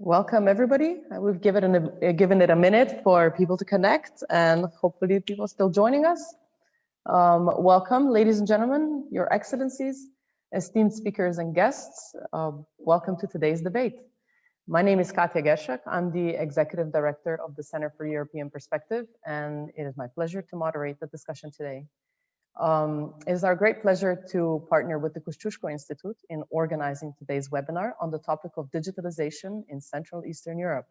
Welcome, everybody. We've given it a minute for people to connect, and hopefully people are still joining us. Welcome, ladies and gentlemen, your excellencies, esteemed speakers and guests. Welcome to today's debate. My name is Katja Geršak. I'm the Executive Director of the Center for European Perspective, and it is my pleasure to moderate the discussion today. It is our great pleasure to partner with the Kosciuszko Institute in organizing today's webinar on the topic of digitalization in Central Eastern Europe.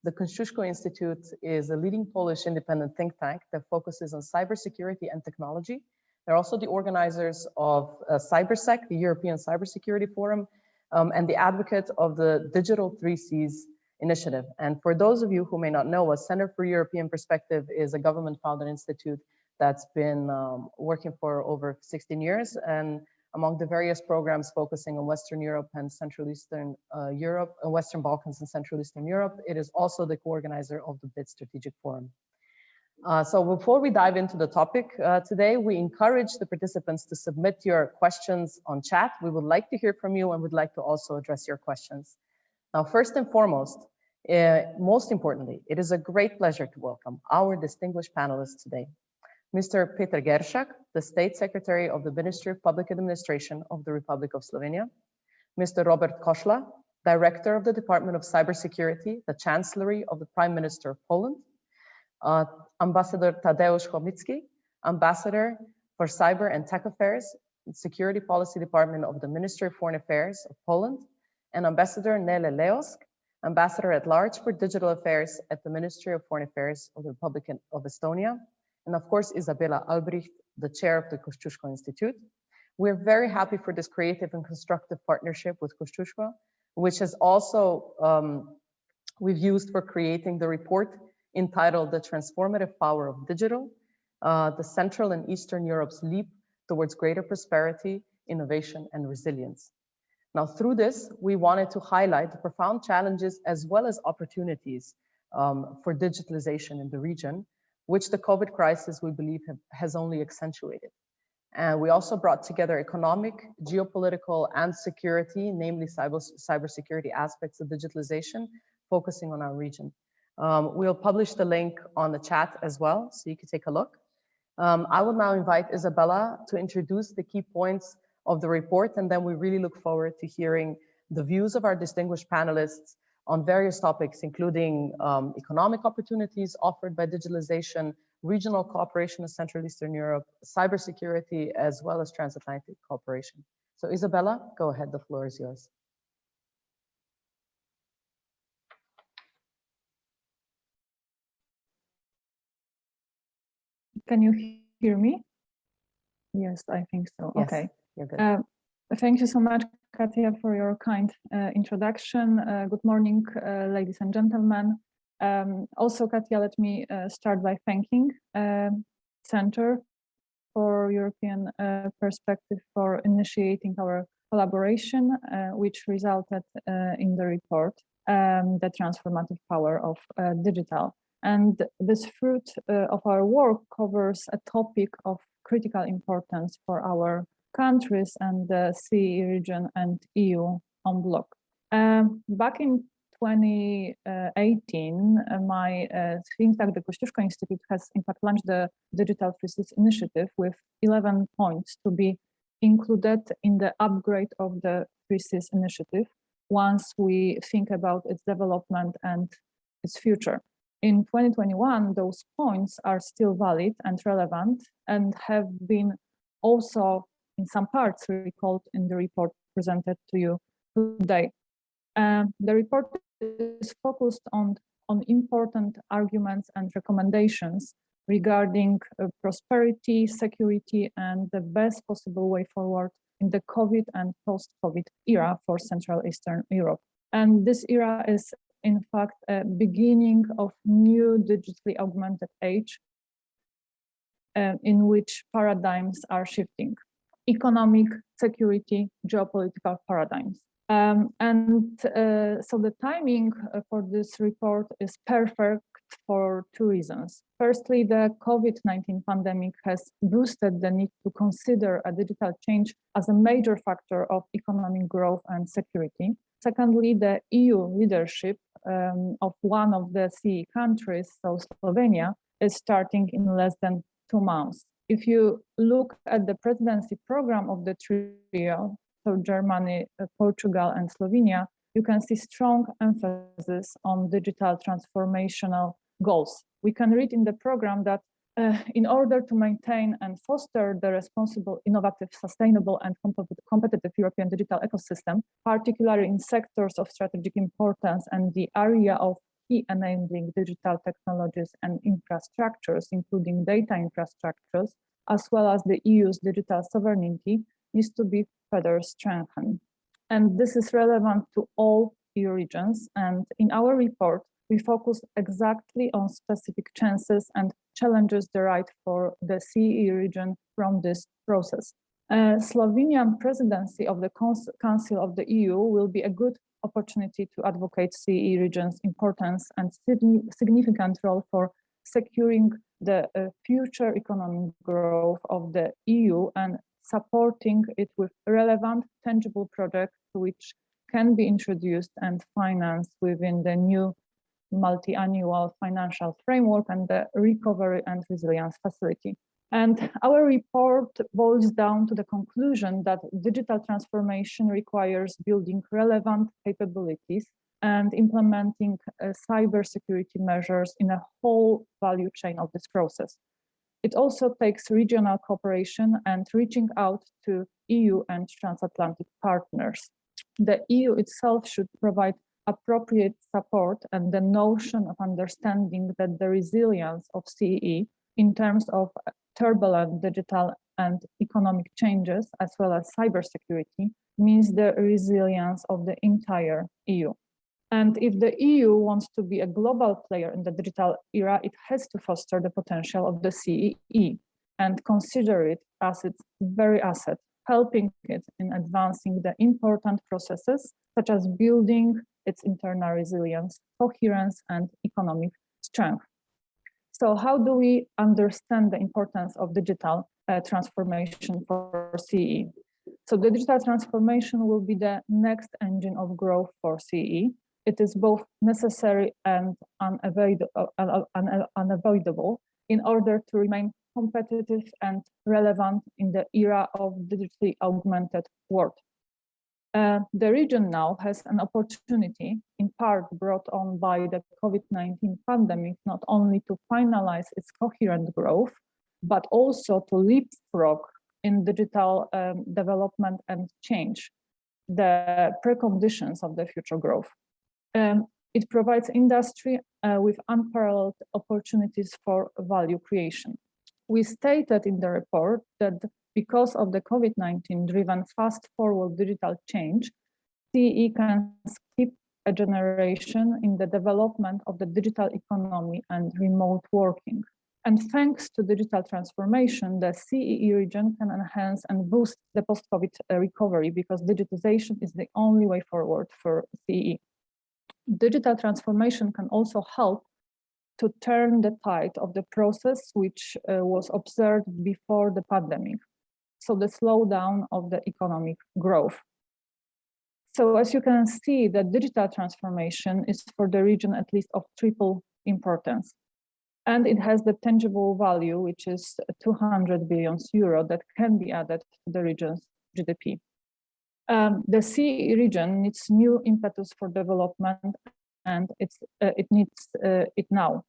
The Kosciuszko Institute is a leading Polish independent think tank that focuses on cybersecurity and technology. They're also the organizers of Cybersec, the European Cybersecurity Forum, and the advocate of the Digital 3Cs initiative. And for those of you who may not know, a Center for European Perspective is a government-founded institute that's been working for over 16 years, and among the various programs focusing on Western Europe and Central Eastern Europe, Western Balkans and Central Eastern Europe, it is also the co-organizer of the BID Strategic Forum. So before we dive into the topic today, we encourage the participants to submit your questions on chat. We would like to hear from you and would like to also address your questions. Now, first and foremost, most importantly, it is a great pleasure to welcome our distinguished panelists today. Mr. Peter Geršak, the State Secretary of the Ministry of Public Administration of the Republic of Slovenia. Mr. Robert Kośla, Director of the Department of Cybersecurity, the Chancellery of the Prime Minister of Poland. Ambassador Tadeusz Chomicki, Ambassador for Cyber and Tech Affairs, Security Policy Department of the Ministry of Foreign Affairs of Poland. And Ambassador Nele Leosk, Ambassador at Large for Digital Affairs at the Ministry of Foreign Affairs of the Republic of Estonia. And of course, Izabela Albrycht, the chair of the Kosciuszko Institute. We're very happy for this creative and constructive partnership with Kosciuszko, which has also, we've used for creating the report entitled The Transformative Power of Digital, the Central and Eastern Europe's Leap Towards Greater Prosperity, Innovation and Resilience. Now, through this, we wanted to highlight the profound challenges as well as opportunities for digitalization in the region, which the COVID crisis, we believe, has only accentuated. And we also brought together economic, geopolitical, and security, namely cybersecurity aspects of digitalization, focusing on our region. We'll publish the link on the chat as well, so you can take a look. I will now invite Izabela to introduce the key points of the report, and then we really look forward to hearing the views of our distinguished panelists on various topics, including economic opportunities offered by digitalization, regional cooperation in Central Eastern Europe, cybersecurity, as well as transatlantic cooperation. So Izabela, go ahead, the floor is yours. Can you hear me? Yes, I think so. Yes, okay. You're good. Thank you so much, Katja, for your kind introduction. Good morning, ladies and gentlemen. Also, Katja, let me start by thanking Center for European Perspective for initiating our collaboration, which resulted in the report, The Transformative Power of Digital. And this fruit of our work covers a topic of critical importance for our countries and the CE region and EU en bloc. Back in 2018, my think tank, the Kosciuszko Institute, has in fact launched the Digital 3Cs initiative with 11 points to be included in the upgrade of the 3Cs initiative once we think about its development and its future. In 2021, those points are still valid and relevant and have been also in some parts recalled in the report presented to you today. The report is focused on important arguments and recommendations regarding prosperity, security, and the best possible way forward in the COVID and post-COVID era for Central Eastern Europe. And this era is, in fact, a beginning of new digitally augmented age in which paradigms are shifting. Economic, security, geopolitical paradigms. So the timing for this report is perfect for two reasons. Firstly, the COVID-19 pandemic has boosted the need to consider a digital change as a major factor of economic growth and security. Secondly, the EU leadership of one of the CE countries, so Slovenia, is starting in less than 2 months. If you look at the presidency program of the trio, so Germany, Portugal, and Slovenia, you can see strong emphasis on digital transformational goals. We can read in the program that in order to maintain and foster the responsible, innovative, sustainable, and competitive European digital ecosystem, particularly in sectors of strategic importance and the area of key enabling digital technologies and infrastructures, including data infrastructures, as well as the EU's digital sovereignty, needs to be further strengthened. And this is relevant to all EU regions. And in our report, we focus exactly on specific chances and challenges derived for the CE region from this process. Slovenian presidency of the Council of the EU will be a good opportunity to advocate CE region's importance and significant role for securing the future economic growth of the EU and supporting it with relevant, tangible projects which can be introduced and financed within the new multi-annual financial framework and the Recovery and Resilience Facility. And our report boils down to the conclusion that digital transformation requires building relevant capabilities and implementing cybersecurity measures in a whole value chain of this process. It also takes regional cooperation and reaching out to EU and transatlantic partners. The EU itself should provide appropriate support, and the notion of understanding that the resilience of CEE in terms of turbulent digital and economic changes, as well as cybersecurity, means the resilience of the entire EU. And if the EU wants to be a global player in the digital era, it has to foster the potential of the CEE and consider it as its very asset, helping it in advancing the important processes, such as building its internal resilience, coherence, and economic strength. So how do we understand the importance of digital transformation for CE? So the digital transformation will be the next engine of growth for CE. It is both necessary and unavoidable in order to remain competitive and relevant in the era of digitally augmented world. The region now has an opportunity, in part brought on by the COVID-19 pandemic, not only to finalize its coherent growth, but also to leapfrog in digital development and change, the preconditions of the future growth. It provides industry with unparalleled opportunities for value creation. We stated in the report that because of the COVID-19 driven fast forward digital change, CE can skip a generation in the development of the digital economy and remote working. And thanks to digital transformation, the CEE region can enhance and boost the post-COVID recovery because digitization is the only way forward for CE. Digital transformation can also help to turn the tide of the process which was observed before the pandemic. So the slowdown of the economic growth. So as you can see, the digital transformation is for the region at least of triple importance. And it has the tangible value, which is 200 billion euro that can be added to the region's GDP. The CE region needs new impetus for development, and it needs it now.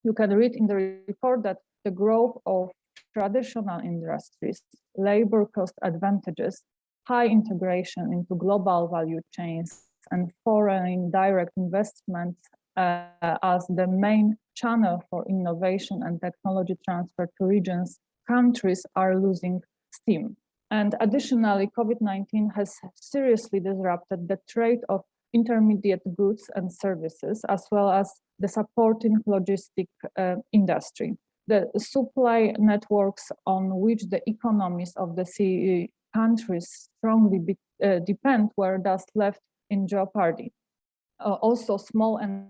You can read in the report that the growth of traditional industries, labor cost advantages, high integration into global value chains, and foreign direct investments as the main channel for innovation and technology transfer to regions, countries are losing steam. And additionally, COVID-19 has seriously disrupted the trade of intermediate goods and services, as well as the supporting logistic industry. The supply networks on which the economies of the CE countries strongly depend were thus left in jeopardy. Also, small and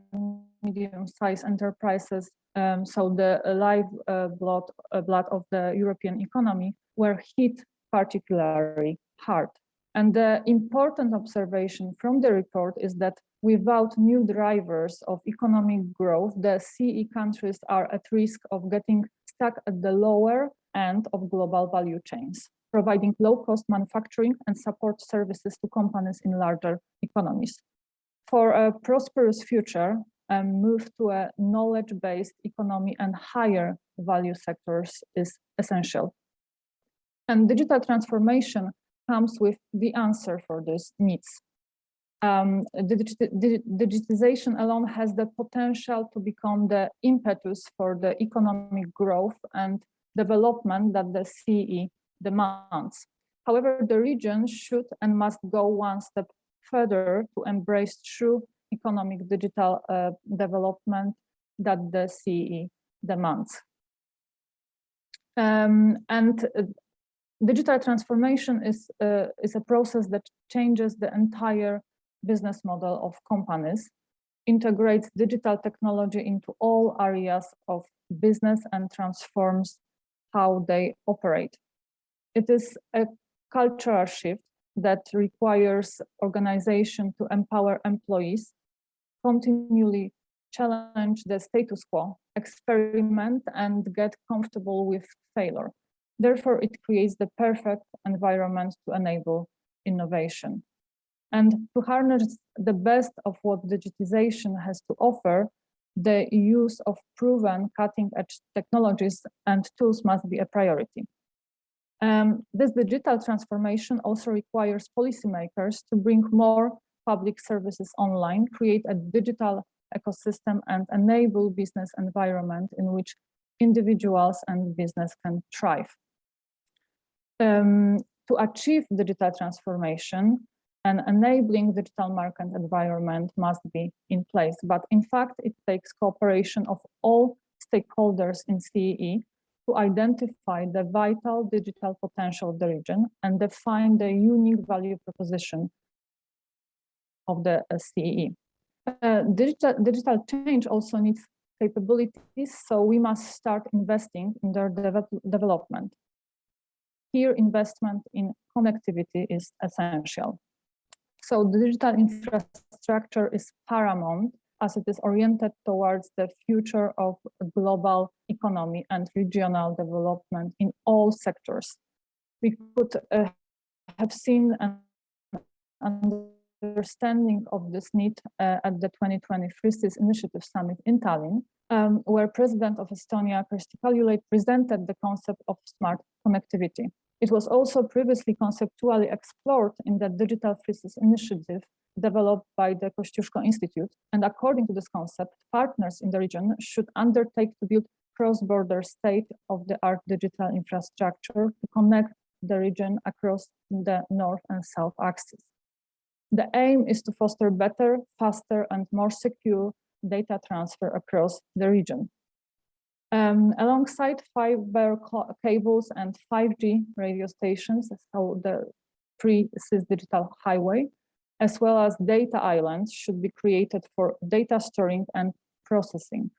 medium-sized enterprises, so the lifeblood of the European economy, were hit particularly hard. And the important observation from the report is that without new drivers of economic growth, the CE countries are at risk of getting stuck at the lower end of global value chains, providing low-cost manufacturing and support services to companies in larger economies. For a prosperous future, a move to a knowledge-based economy and higher value sectors is essential. And digital transformation comes with the answer for these needs. Digitization alone has the potential to become the impetus for the economic growth and development that the CE demands. However, the region should and must go one step further to embrace true economic digital development that the CE demands. Digital transformation is a process that changes the entire business model of companies, integrates digital technology into all areas of business and transforms how they operate. It is a cultural shift that requires organization to empower employees, continually challenge the status quo, experiment and get comfortable with failure. Therefore, it creates the perfect environment to enable innovation. And to harness the best of what digitization has to offer, the use of proven cutting-edge technologies and tools must be a priority. This digital transformation also requires policymakers to bring more public services online, create a digital ecosystem, and enable business environment in which individuals and business can thrive. To achieve digital transformation, an enabling digital market environment must be in place. But in fact, it takes cooperation of all stakeholders in CEE to identify the vital digital potential of the region and define the unique value proposition of the CEE. Digital change also needs capabilities, so we must start investing in their development. Here, investment in connectivity is essential. So the digital infrastructure is paramount as it is oriented towards the future of global economy and regional development in all sectors. We could have seen an understanding of this need at the 2023 CIS Initiative Summit in Tallinn, where President of Estonia, Kosciuszko, presented the concept of smart connectivity. It was also previously conceptually explored in the Digital CIS Initiative developed by the Kosciuszko Institute. And according to this concept, partners in the region should undertake to build cross-border state-of-the-art digital infrastructure to connect the region across the north and south axis. The aim is to foster better, faster, and more secure data transfer across the region. Alongside fiber cables and 5G radio stations, so the pre-CIS digital highway, as well as data islands should be created for data storing and processing.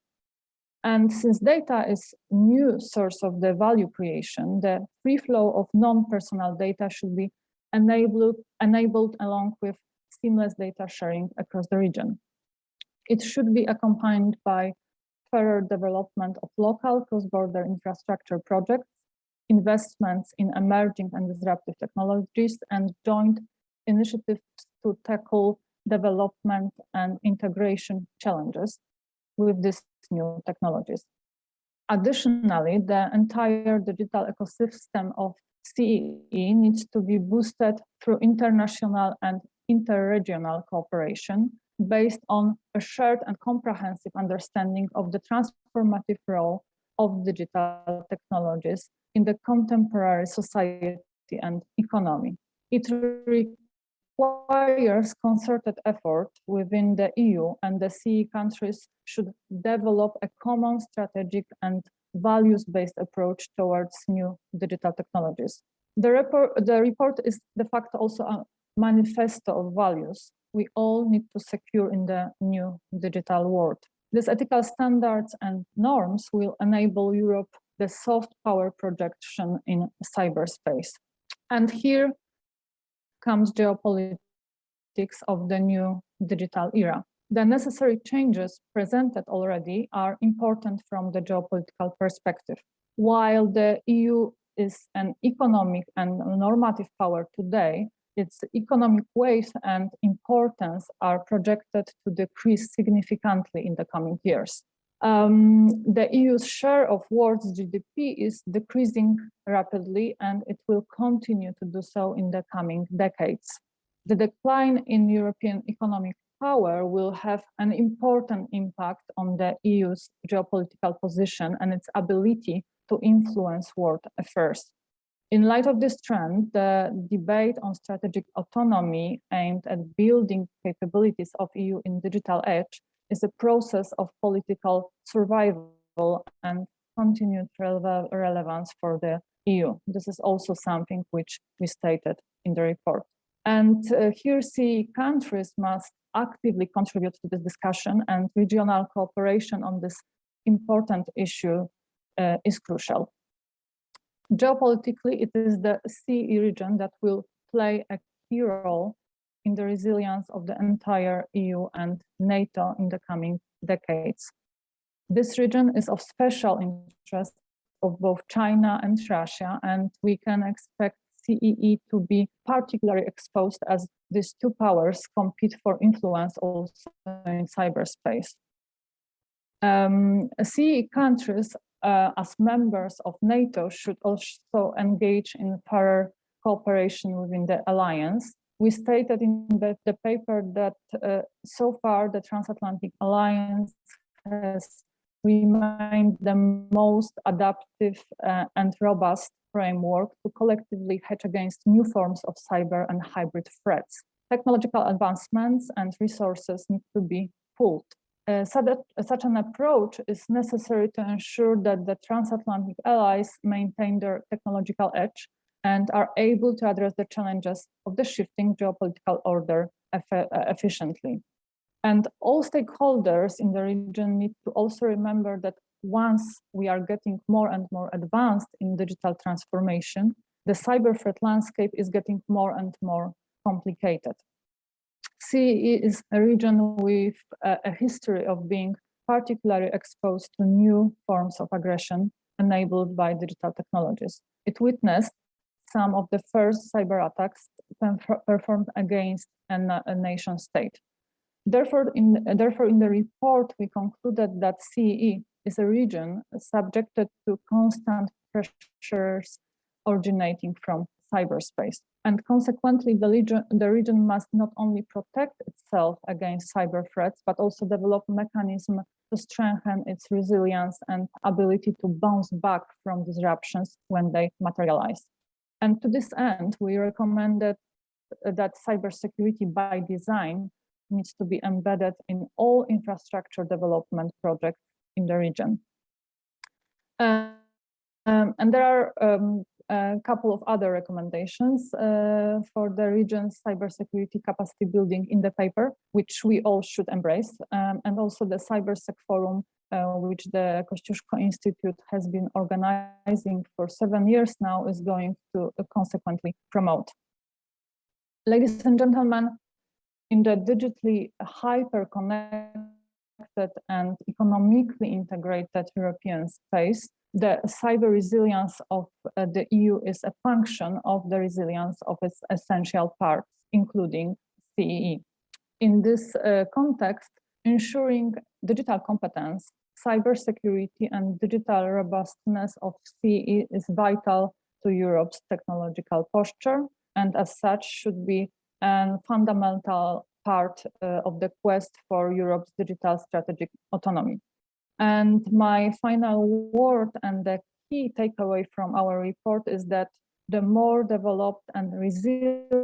And since data is a new source of the value creation, the free flow of non-personal data should be enabled along with seamless data sharing across the region. It should be accompanied by further development of local cross-border infrastructure projects, investments in emerging and disruptive technologies, and joint initiatives to tackle development and integration challenges with these new technologies. Additionally, the entire digital ecosystem of CEE needs to be boosted through international and interregional cooperation based on a shared and comprehensive understanding of the transformative role of digital technologies in the contemporary society and economy. It requires concerted effort within the EU, and the CE countries should develop a common strategic and values-based approach towards new digital technologies. The report is de facto also a manifesto of values we all need to secure in the new digital world. These ethical standards and norms will enable Europe the soft power projection in cyberspace. And here comes geopolitics of the new digital era. The necessary changes presented already are important from the geopolitical perspective. While the EU is an economic and normative power today, its economic weight and importance are projected to decrease significantly in the coming years. The EU's share of world's GDP is decreasing rapidly, and it will continue to do so in the coming decades. The decline in European economic power will have an important impact on the EU's geopolitical position and its ability to influence world affairs. In light of this trend, the debate on strategic autonomy aimed at building capabilities of EU in digital age is a process of political survival and continued relevance for the EU. This is also something which we stated in the report. And here CEE countries must actively contribute to this discussion, and regional cooperation on this important issue is crucial. Geopolitically, it is the CEE region that will play a key role in the resilience of the entire EU and NATO in the coming decades. This region is of special interest of both China and Russia, and we can expect CEE to be particularly exposed as these two powers compete for influence also in cyberspace. CEE countries as members of NATO should also engage in further cooperation within the alliance. We stated in the paper that so far the transatlantic alliance has remained the most adaptive and robust framework to collectively hedge against new forms of cyber and hybrid threats. Technological advancements and resources need to be pooled. Such an approach is necessary to ensure that the transatlantic allies maintain their technological edge and are able to address the challenges of the shifting geopolitical order efficiently. And all stakeholders in the region need to also remember that once we are getting more and more advanced in digital transformation, the cyber threat landscape is getting more and more complicated. CEE is a region with a history of being particularly exposed to new forms of aggression enabled by digital technologies. It witnessed some of the first cyber attacks performed against a nation state. Therefore, in the report, we concluded that CEE is a region subjected to constant pressures originating from cyberspace. And consequently, the region must not only protect itself against cyber threats, but also develop mechanisms to strengthen its resilience and ability to bounce back from disruptions when they materialize. And to this end, we recommended that cybersecurity by design needs to be embedded in all infrastructure development projects in the region. And there are a couple of other recommendations for the region's cybersecurity capacity building in the paper, which we all should embrace, and also the Cybersec Forum, which the Kosciuszko Institute has been organizing for 7 years now, is going to consequently promote. Ladies and gentlemen, in the digitally hyper-connected and economically integrated European space, the cyber resilience of the EU is a function of the resilience of its essential parts, including CEE. In this context, ensuring digital competence, cybersecurity, and digital robustness of CEE is vital to Europe's technological posture, and as such should be a fundamental part of the quest for Europe's digital strategic autonomy. And my final word and the key takeaway from our report is that the more developed and resilient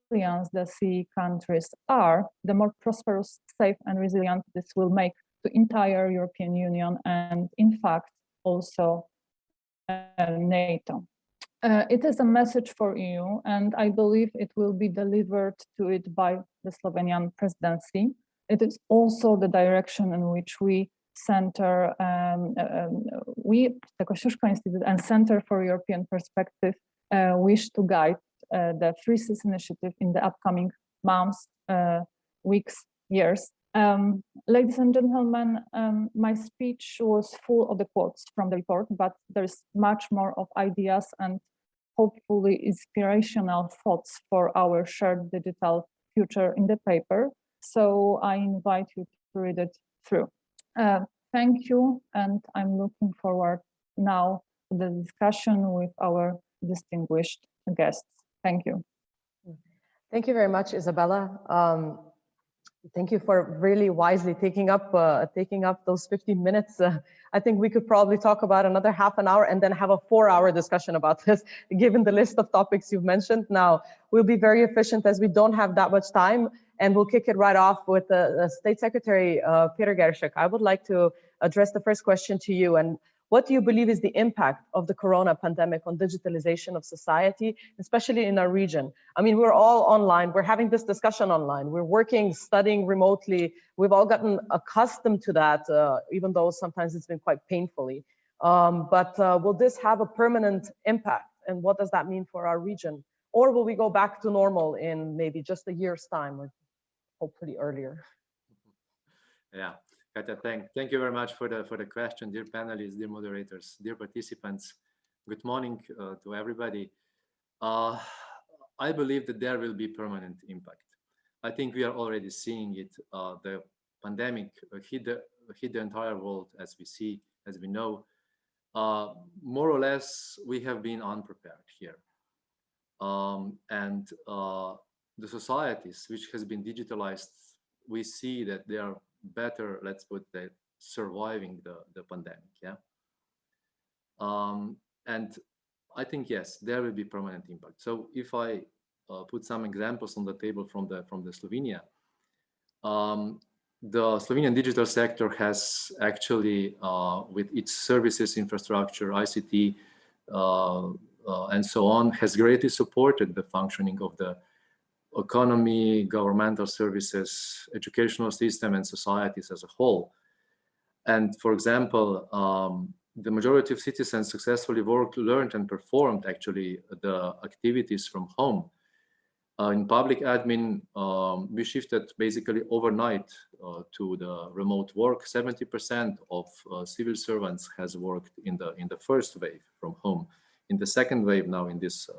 the CEE countries are, the more prosperous, safe, and resilient this will make the entire European Union and, in fact, also NATO. It is a message for EU, and I believe it will be delivered to it by the Slovenian presidency. It is also the direction in which we Center, we, the Kosciuszko Institute and Center for European Perspective, wish to guide the Free SIS initiative in the upcoming months, weeks, years. Ladies and gentlemen, my speech was full of the quotes from the report, but there's much more of ideas and hopefully inspirational thoughts for our shared digital future in the paper. So I invite you to read it through. Thank you, and I'm looking forward now to the discussion with our distinguished guests. Thank you. Thank you very much, Izabela. Thank you for really wisely taking up those 15 minutes. I think we could probably talk about another half an hour and then have a 4-hour discussion about this, given the list of topics you've mentioned. Now, we'll be very efficient as we don't have that much time, and we'll kick it right off with the State Secretary, Peter Geršak. I would like to address the first question to you. And what do you believe is the impact of the corona pandemic on digitalization of society, especially in our region? I mean, we're all online. We're having this discussion online. We're working, studying remotely. We've all gotten accustomed to that, even though sometimes it's been quite painfully. But will this have a permanent impact? And what does that mean for our region? Or will we go back to normal in maybe just a year's time, or hopefully earlier? Yeah. Katja, thank you very much for the question, dear panelists, dear moderators, dear participants. Good morning to everybody. I believe that there will be permanent impact. I think we are already seeing it. The pandemic hit the entire world, as we know. More or less, we have been unprepared here. And the societies which has been digitalized, we see that they are better, let's put that, surviving the pandemic. Yeah. And I think, yes, there will be permanent impact. So if I put some examples on the table from the Slovenia, the Slovenian digital sector has actually, with its services, infrastructure, ICT, and so on, has greatly supported the functioning of the economy, governmental services, educational system, and societies as a whole. And for example, the majority of citizens successfully worked, learned, and performed actually the activities from home. In public admin, we shifted basically overnight to the remote work. 70% of civil servants has worked in the first wave from home. In the second wave, now in this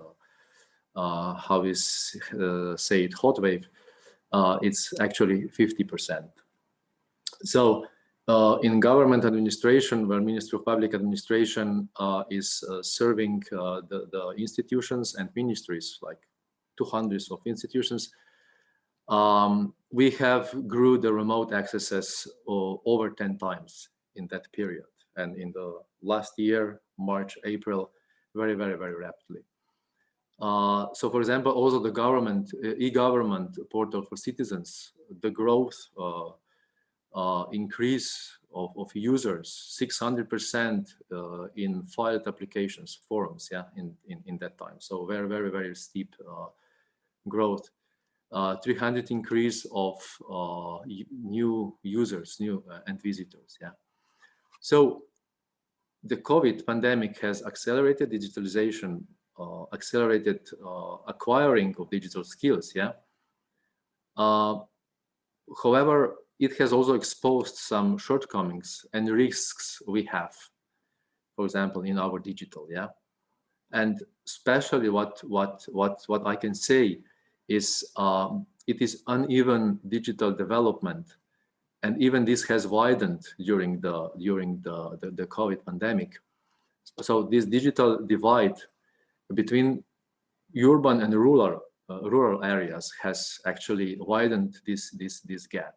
how we say it, hot wave, it's actually 50%. So in government administration, where Ministry of Public Administration is serving the institutions and ministries, like 200 of institutions, we have grew the remote accesses over 10 times in that period. And in the last year, March, April, very, very, very rapidly. So, for example, also the government, e-government portal for citizens, the growth increase of users, 600% in filed applications, forums, yeah, in that time. So very, very, very steep growth. 300 increase of new users, and visitors, yeah. So the COVID pandemic has accelerated digitalization, accelerated acquiring of digital skills, yeah. However, it has also exposed some shortcomings and risks we have, for example, in our digital, yeah. And especially what I can say is it is uneven digital development, and even this has widened during the COVID pandemic. So this digital divide between urban and rural areas has actually widened this gap.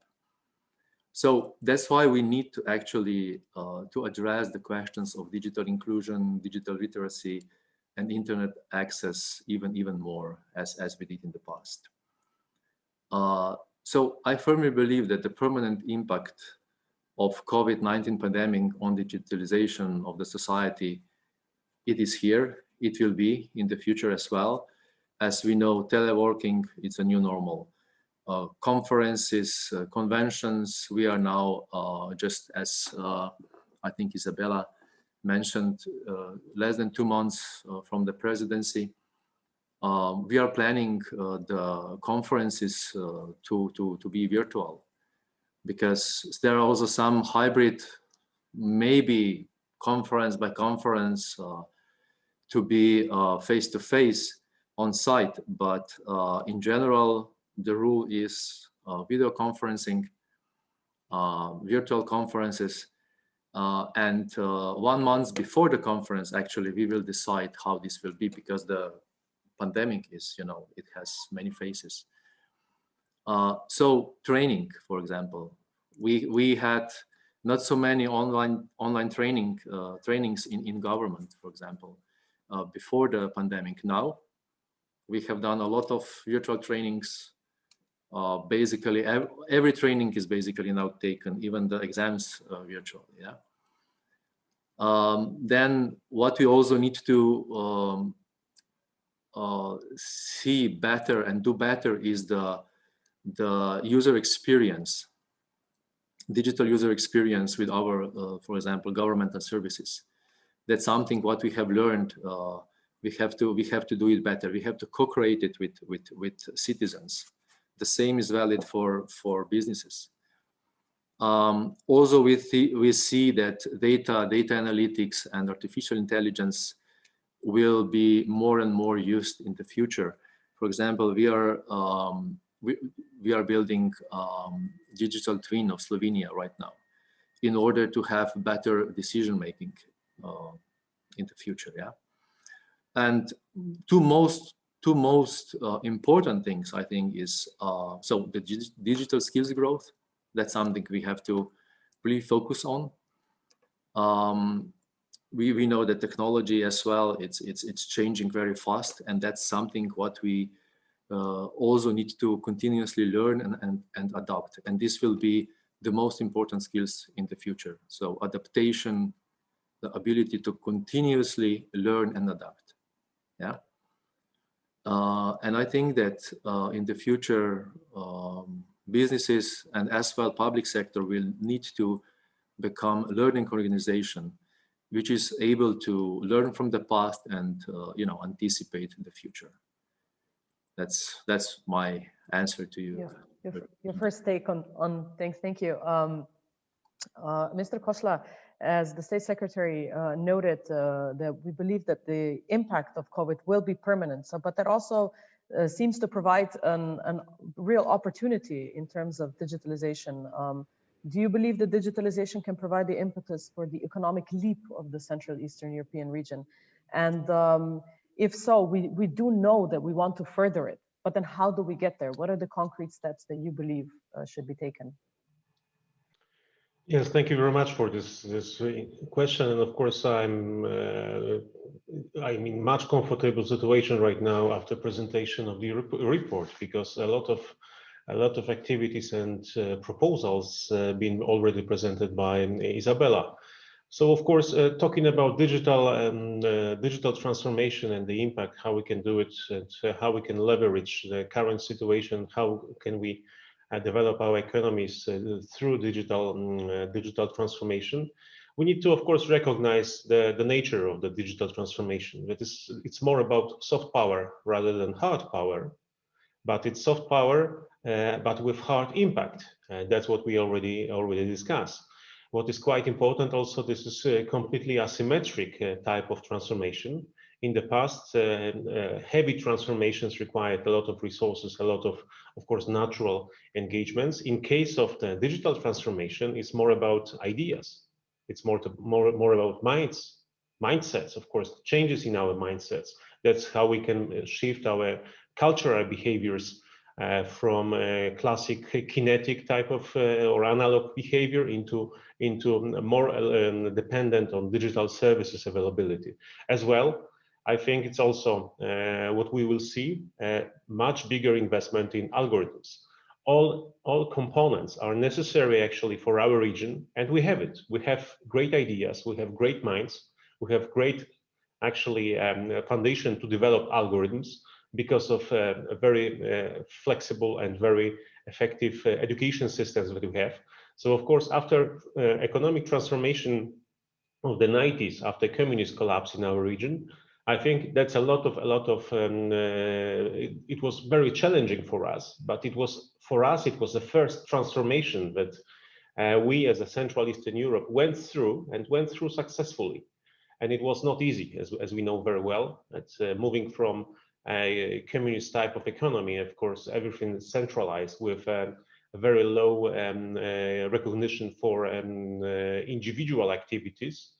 So that's why we need to actually to address the questions of digital inclusion, digital literacy, and internet access even more as we did in the past. So I firmly believe that the permanent impact of COVID-19 pandemic on digitalization of the society, it is here. It will be in the future as well. As we know, teleworking, it's a new normal. conferences, conventions. We are now just as I think Izabela mentioned, less than 2 months from the presidency. We are planning the conferences to be virtual, because there are also some hybrid, maybe conference by conference to be face-to-face on site, but in general, the rule is video conferencing, virtual conferences, and 1 month before the conference, actually, we will decide how this will be, because the pandemic is, it has many phases. So training, for example, we had not so many online trainings in government, for example, before the pandemic. Now we have done a lot of virtual trainings. Basically, every training is basically now taken, even the exams virtual. Yeah. Then what we also need to see better and do better is the user experience, digital user experience with our, for example, governmental services. That's something what we have learned. We have to do it better. We have to co-create it with citizens. The same is valid for businesses. Also, we see that data analytics and artificial intelligence will be more and more used in the future. For example, we are building digital twin of Slovenia right now, in order to have better decision making in the future. Yeah, and two most important things, I think, is so the digital skills growth. That's something we have to really focus on. We know that technology as well, it's changing very fast, and that's something what we also need to continuously learn and adopt. And this will be the most important skills in the future. So adaptation, the ability to continuously learn and adapt. Yeah. And I think that in the future, businesses and as well public sector will need to become a learning organization, which is able to learn from the past and anticipate the future. That's my answer to you. Yeah. Your first take on things. Thank you. Mr. Kośla, as the State Secretary noted, that we believe that the impact of COVID will be permanent. So, but that also seems to provide a real opportunity in terms of digitalization. Do you believe that digitalization can provide the impetus for the economic leap of the Central Eastern European region? And if so, we do know that we want to further it, but then how do we get there? What are the concrete steps that you believe should be taken? Yes, thank you very much for this question. And of course, I'm in much comfortable situation right now after presentation of the report, because a lot of activities and proposals been already presented by Izabela. So of course, talking about digital transformation and the impact, how we can do it, and how we can leverage the current situation, how can we develop our economies through digital transformation. We need to, of course, recognize the nature of the digital transformation. That is, it's more about soft power rather than hard power, but it's soft power, but with hard impact. That's what we already discussed. What is quite important also, this is a completely asymmetric type of transformation. In the past, heavy transformations required a lot of resources, a lot of course, natural engagements. In case of the digital transformation, it's more about ideas. It's more about mindsets, of course, changes in our mindsets. That's how we can shift our cultural behaviors from a classic kinetic type of or analog behavior into more dependent on digital services availability. As well, I think it's also what we will see, much bigger investment in algorithms. All components are necessary actually for our region, and we have it. We have great ideas, we have great minds, we have great actually foundation to develop algorithms, because of a very flexible and very effective education systems that we have. So of course, after economic transformation of the 90s, after communist collapse in our region, I think that's it was very challenging for us, but it was the first transformation that we as a Central Eastern Europe went through successfully. And it was not easy, as we know very well. It's moving from a communist type of economy, of course, everything is centralized with a very low recognition for individual activities.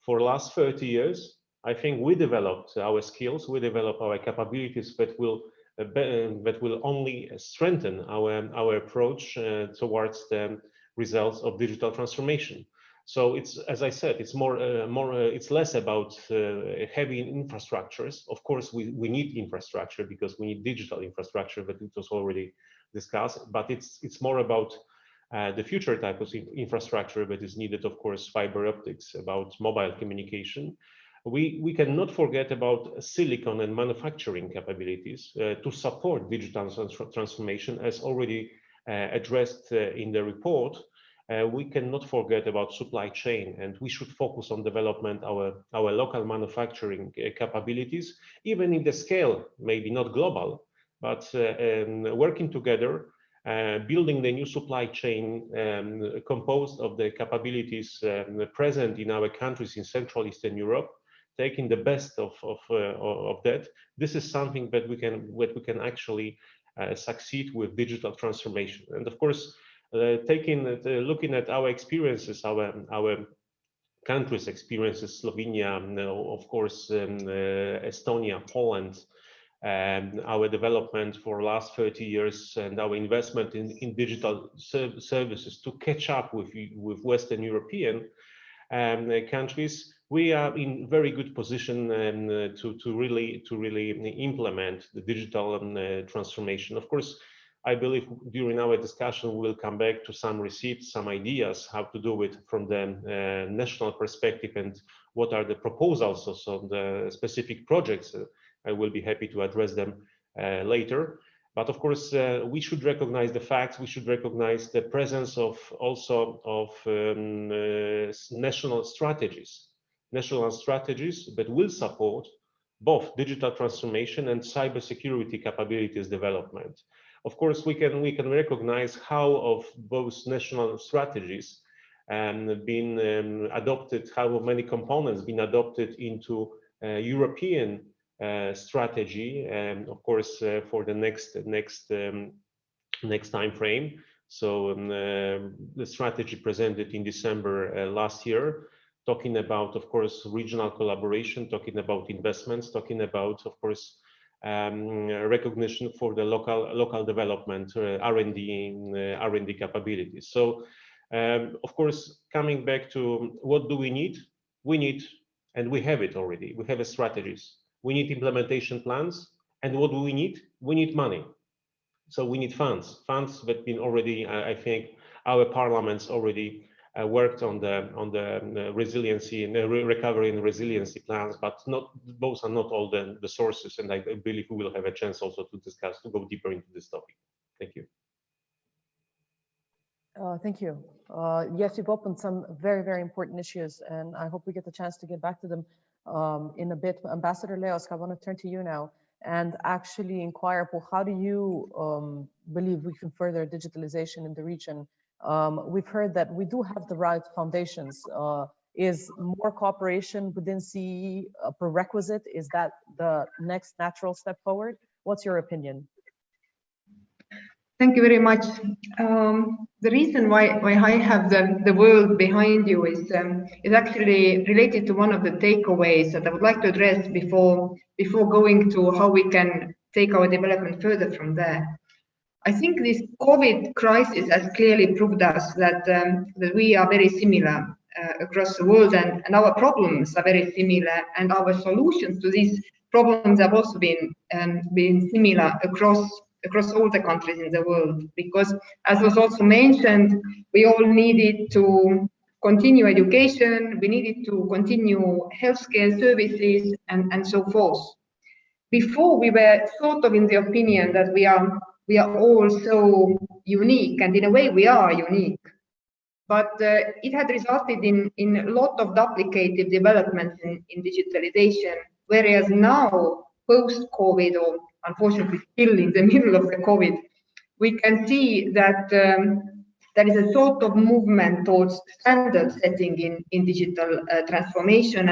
For the last 30 years, I think we developed our skills, we developed our capabilities that will only strengthen our approach towards the results of digital transformation. So it's, as I said, it's it's less about heavy infrastructures. Of course, we need infrastructure because we need digital infrastructure, but it was already discussed. But it's more about the future type of infrastructure that is needed, of course, fiber optics, about mobile communication. We cannot forget about silicon and manufacturing capabilities to support digital transformation, as already addressed in the report. We cannot forget about supply chain, and we should focus on development our local manufacturing capabilities, even in the scale, maybe not global, but working together, building the new supply chain composed of the capabilities present in our countries in Central Eastern Europe, taking the best of that. This is something that we can actually succeed with digital transformation. And of course, looking at our experiences, our countries' experiences, Slovenia, of course, Estonia, Poland, our development for the last 30 years, and our investment in digital services to catch up with Western European countries, we are in very good position to really implement the digital transformation. Of course, I believe during our discussion, we'll come back to some receipts, some ideas how to do it from the national perspective and what are the proposals of the specific projects. I will be happy to address them later. But of course, we should recognize the facts. We should recognize the presence of national strategies that will support both digital transformation and cybersecurity capabilities development. Of course, we can recognize how of both national strategies been adopted, how many components been adopted into European strategy, and of course for the next time frame. So the strategy presented in December last year, talking about, of course, regional collaboration, talking about investments, talking about, of course, recognition for the local development, R&D capabilities. So, of course, coming back to what do we need? We need, and we have it already. We have strategies. We need implementation plans, and what do we need? We need money. So we need funds that been already. I think our parliaments already worked on the resiliency and recovery and resiliency plans, but those are not all the sources. And I believe we will have a chance also to go deeper into this topic. Thank you. Thank you. Yes, you've opened some very, very important issues, and I hope we get the chance to get back to them in a bit. Ambassador Leosk, I want to turn to you now and actually inquire, well, how do you believe we can further digitalization in the region? We've heard that we do have the right foundations. Is more cooperation within CEE a prerequisite? Is that the next natural step forward? What's your opinion? Thank you very much. The reason why I have the world behind you is actually related to one of the takeaways that I would like to address before going to how we can take our development further from there. I think this COVID crisis has clearly proved us that we are very similar across the world, and our problems are very similar, and our solutions to these problems have also been similar across all the countries in the world, because, as was also mentioned, we all needed to continue education, we needed to continue healthcare services, and so forth. before we were sort of in the opinion that we are all so unique, and in a way we are unique. But it had resulted in a lot of duplicative developments in digitalization, whereas now, post-COVID, or unfortunately still in the middle of the COVID, we can see that there is a sort of movement towards standard setting in digital transformation,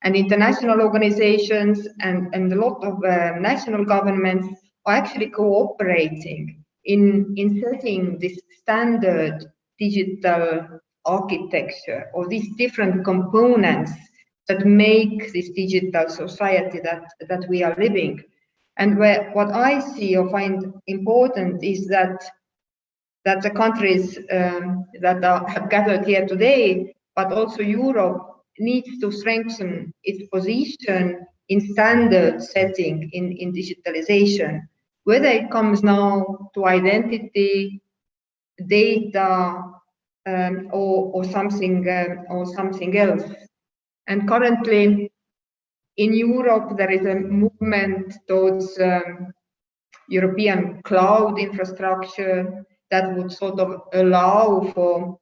and international organizations and a lot of national governments are actually cooperating in setting this standard digital architecture, or these different components that make this digital society that we are living. And what I see or find important is that the countries that have gathered here today, but also Europe, needs to strengthen its position in standard setting in digitalization, whether it comes now to identity, data, or something else. And currently in Europe, there is a movement towards European cloud infrastructure that would sort of allow for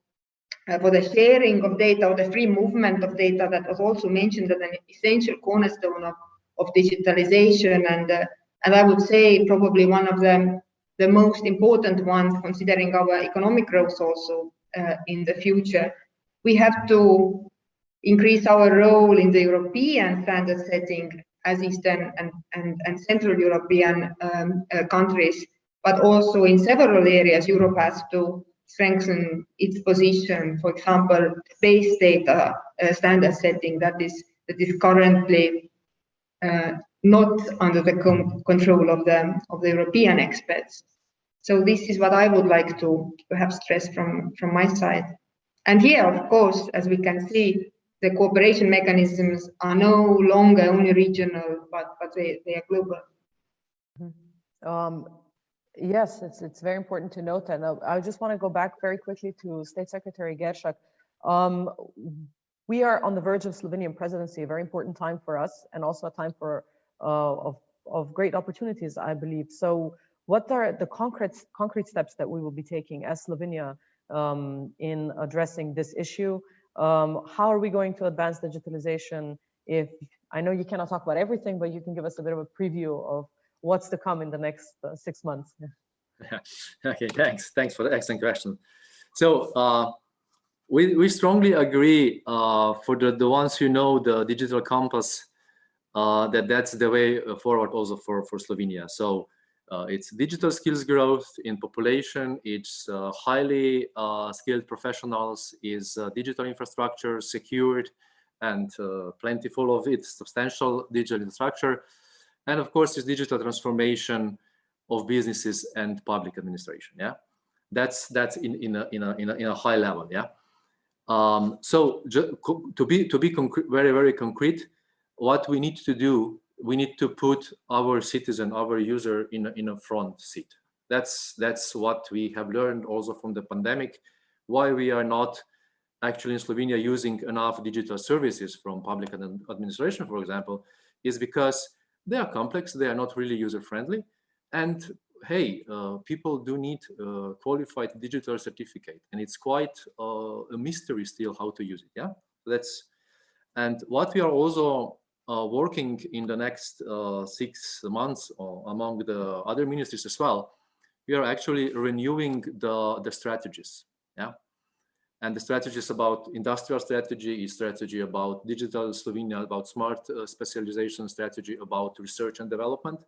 the sharing of data, or the free movement of data, that was also mentioned as an essential cornerstone of digitalization, and I would say probably one of the most important ones, considering our economic growth also in the future. We have to increase our role in the European standard setting as Eastern and Central European countries, but also in several areas Europe has to strengthen its position. For example, base data standard setting that is currently not under the control of the European experts. So this is what I would like to perhaps stress from my side. And here, of course, as we can see, the cooperation mechanisms are no longer only regional, but they are global. Yes, it's very important to note that. I just want to go back very quickly to State Secretary Geršak. We are on the verge of Slovenian presidency, a very important time for us, and also a time for of great opportunities, I believe. So what are the concrete steps that we will be taking as Slovenia in addressing this issue? How are we going to advance digitalization? If I know you cannot talk about everything, but you can give us a bit of a preview of what's to come in the next 6 months. Yeah. Okay, thanks for the excellent question. So we strongly agree for the ones who know the digital compass, that's the way forward also for Slovenia. So it's digital skills growth in population, it's highly skilled professionals, is digital infrastructure secured and plentiful of it, substantial digital infrastructure, and of course is digital transformation of businesses and public administration. Yeah, that's in a high level. Yeah. So to be very concrete, what we need to do, we need to put our citizen, our user in a front seat. That's what we have learned also from the pandemic, why we are not actually in Slovenia using enough digital services from public administration, for example, is because they are complex, they are not really user-friendly, and hey, people do need a qualified digital certificate, and it's quite a mystery still how to use it. Yeah, and what we are also working in the next 6 months among the other ministries as well, we are actually renewing the strategies. Yeah, and the strategies about industrial strategy, strategy about digital Slovenia, about smart specialization strategy, about research and development.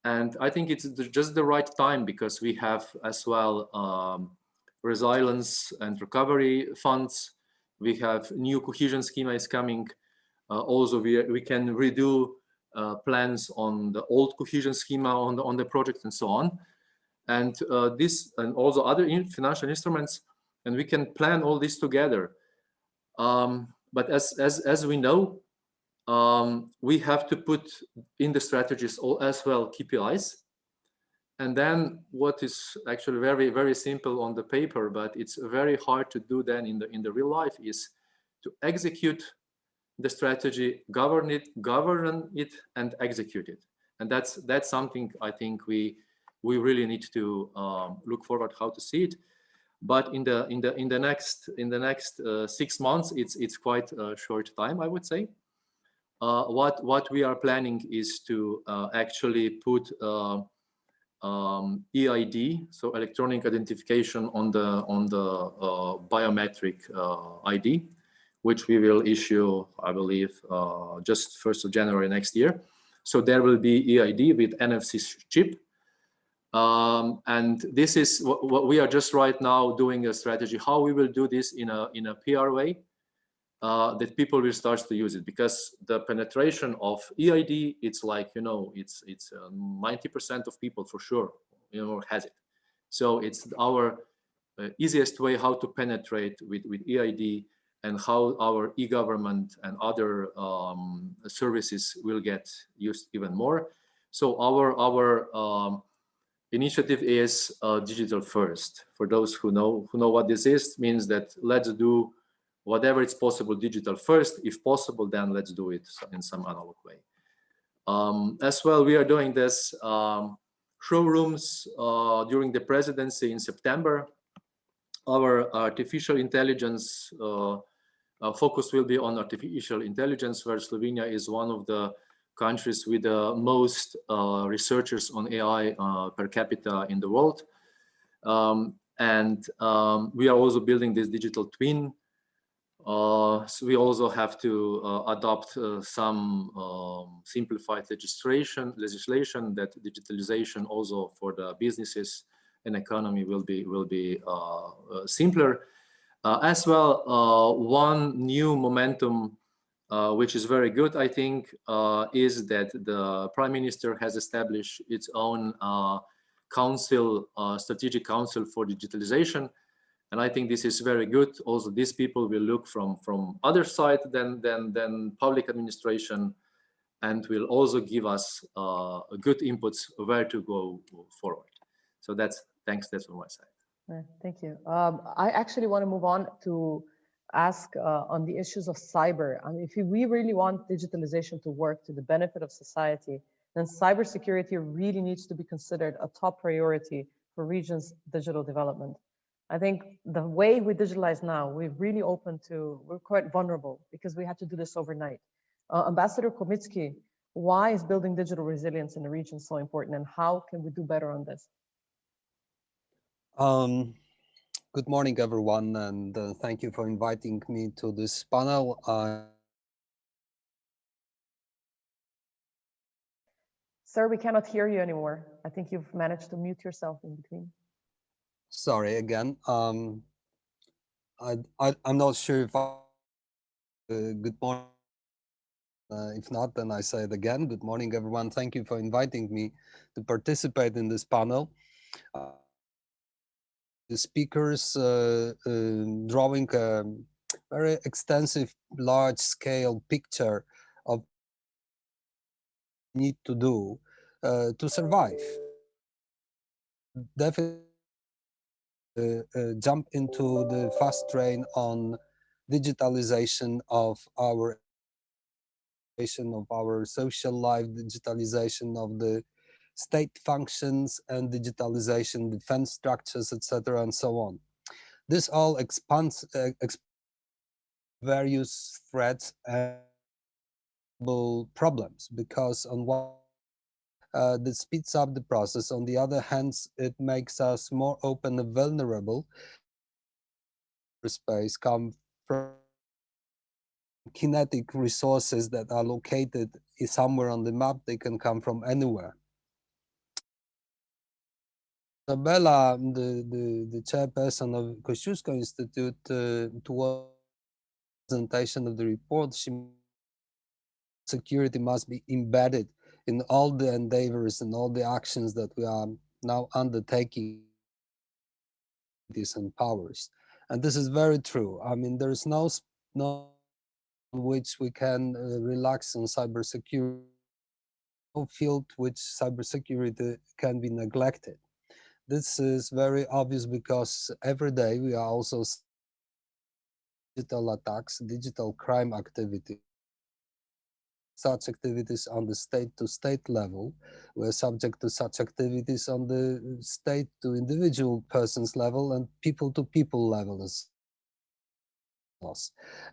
And I think it's just the right time, because we have as well resilience and recovery funds. We have new cohesion schema is coming. Also, we can redo plans on the old cohesion schema on the project and so on. And this and also other financial instruments, and we can plan all this together. But as we know, we have to put in the strategies as well KPIs. And then what is actually very, very simple on the paper, but it's very hard to do then in the real life, is to execute the strategy, govern it and execute it. And that's something I think we really need to look forward how to see it. But in the next 6 months, it's quite a short time, I would say. What we are planning is to actually put EID, so electronic identification on the biometric ID, which we will issue, I believe, just 1st of January next year. So there will be EID with NFC chip. And this is what we are just right now doing a strategy, how we will do this in a PR way, that people will start to use it, because the penetration of EID, it's like, you know, it's 90% of people for sure, you know, has it. So it's our easiest way how to penetrate with EID, and how our e-government and other services will get used even more. So our initiative is digital first. For those who know what this is, means that let's do whatever it's possible digital first. If possible, then let's do it in some analog way. As well, we are doing this showrooms during the presidency in September. Our artificial intelligence focus will be on artificial intelligence, where Slovenia is one of the countries with the most researchers on AI per capita in the world. We are also building this digital twin. So we also have to adopt some simplified legislation that digitalization also for the businesses and economy will be simpler. As well, one new momentum which is very good, I think, is that the Prime Minister has established its own council, strategic council for digitalization. And I think this is very good. Also, these people will look from other side than public administration, and will also give us good inputs where to go forward. So that's on my side. Thank you. I actually want to move on to ask on the issues of cyber. I mean, if we really want digitalization to work to the benefit of society, then cybersecurity really needs to be considered a top priority for regions' digital development. I think the way we digitalize now, we're really open to, we're quite vulnerable because we had to do this overnight. Ambassador Chomicki, why is building digital resilience in the region so important, and how can we do better on this? Good morning, everyone, and thank you for inviting me to this panel. Sir, we cannot hear you anymore. I think you've managed to mute yourself in between. Sorry again. I'm not sure if good morning. If not, then I say it again. Good morning, everyone. Thank you for inviting me to participate in this panel. The speakers drawing a very extensive, large-scale picture of what we need to do to survive. Definitely jump into the fast train on digitalization of our social life, digitalization of the state functions, and digitalization, defense structures, etc., and so on. This all expands various threats and problems, because on one that speeds up the process. On the other hand, it makes us more open and vulnerable. Space come from kinetic resources that are located somewhere on the map. They can come from anywhere. Izabela, the chairperson of Kosciuszko Institute, towards the presentation of the report, security must be embedded in all the endeavors and all the actions that we are now undertaking and powers. And this is very true. I mean, there is no which we can relax on cybersecurity, no field which cybersecurity can be neglected. This is very obvious because every day we are also digital attacks, digital crime activity, such activities on the state-to-state level. We're subject to such activities on the state-to-individual persons level and people-to-people level as well.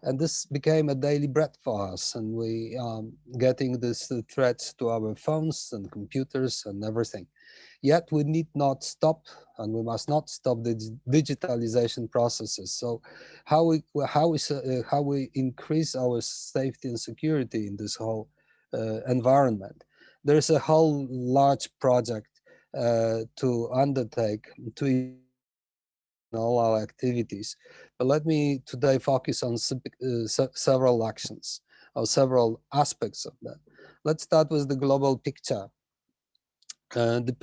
And this became a daily bread for us, and we getting this threats to our phones and computers and everything. Yet we need not stop, and we must not stop the digitalization processes. So how we increase our safety and security in this whole environment? There is a whole large project to undertake to all our activities. But let me today focus on several actions or several aspects of that. Let's start with the global picture. The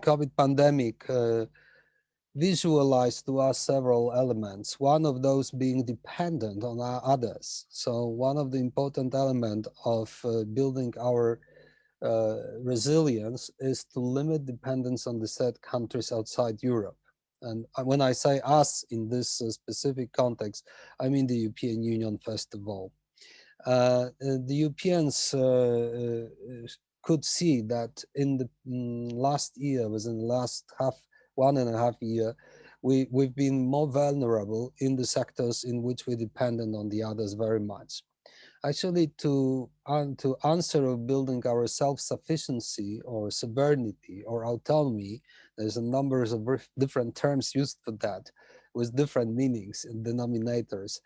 COVID pandemic visualized to us several elements, one of those being dependent on others. So one of the important elements of building our resilience is to limit dependence on the said countries outside Europe. And when I say us in this specific context, I mean the European Union first of all. The Europeans could see that in the last year, within the last 1.5 years, we've been more vulnerable in the sectors in which we're dependent on the others very much. Actually, to answer of building our self-sufficiency or sovereignty or autonomy, there's a number of different terms used for that with different meanings and denominators,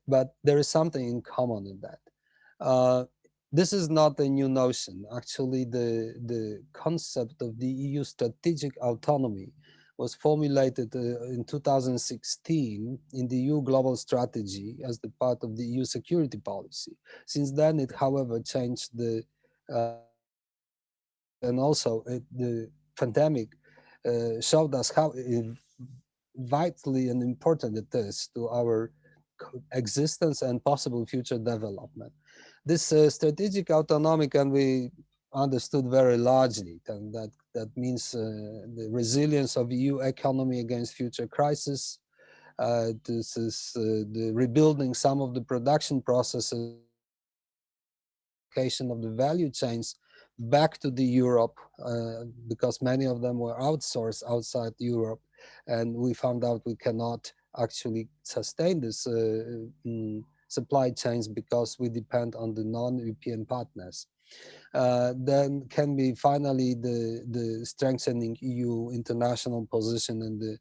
but there is something in common in that. This is not a new notion. Actually, the concept of the EU strategic autonomy was formulated in 2016 in the EU global strategy as the part of the EU security policy. Since then, it, however, changed and also the pandemic showed us how vitally and important it is to our existence and possible future development. This strategic autonomy can be understood very largely, and that means the resilience of EU economy against future crises. This is the rebuilding some of the production processes, of the value chains back to the Europe, because many of them were outsourced outside Europe, and we found out we cannot actually sustain this supply chains because we depend on the non-European partners. Then can be finally the strengthening EU international position in the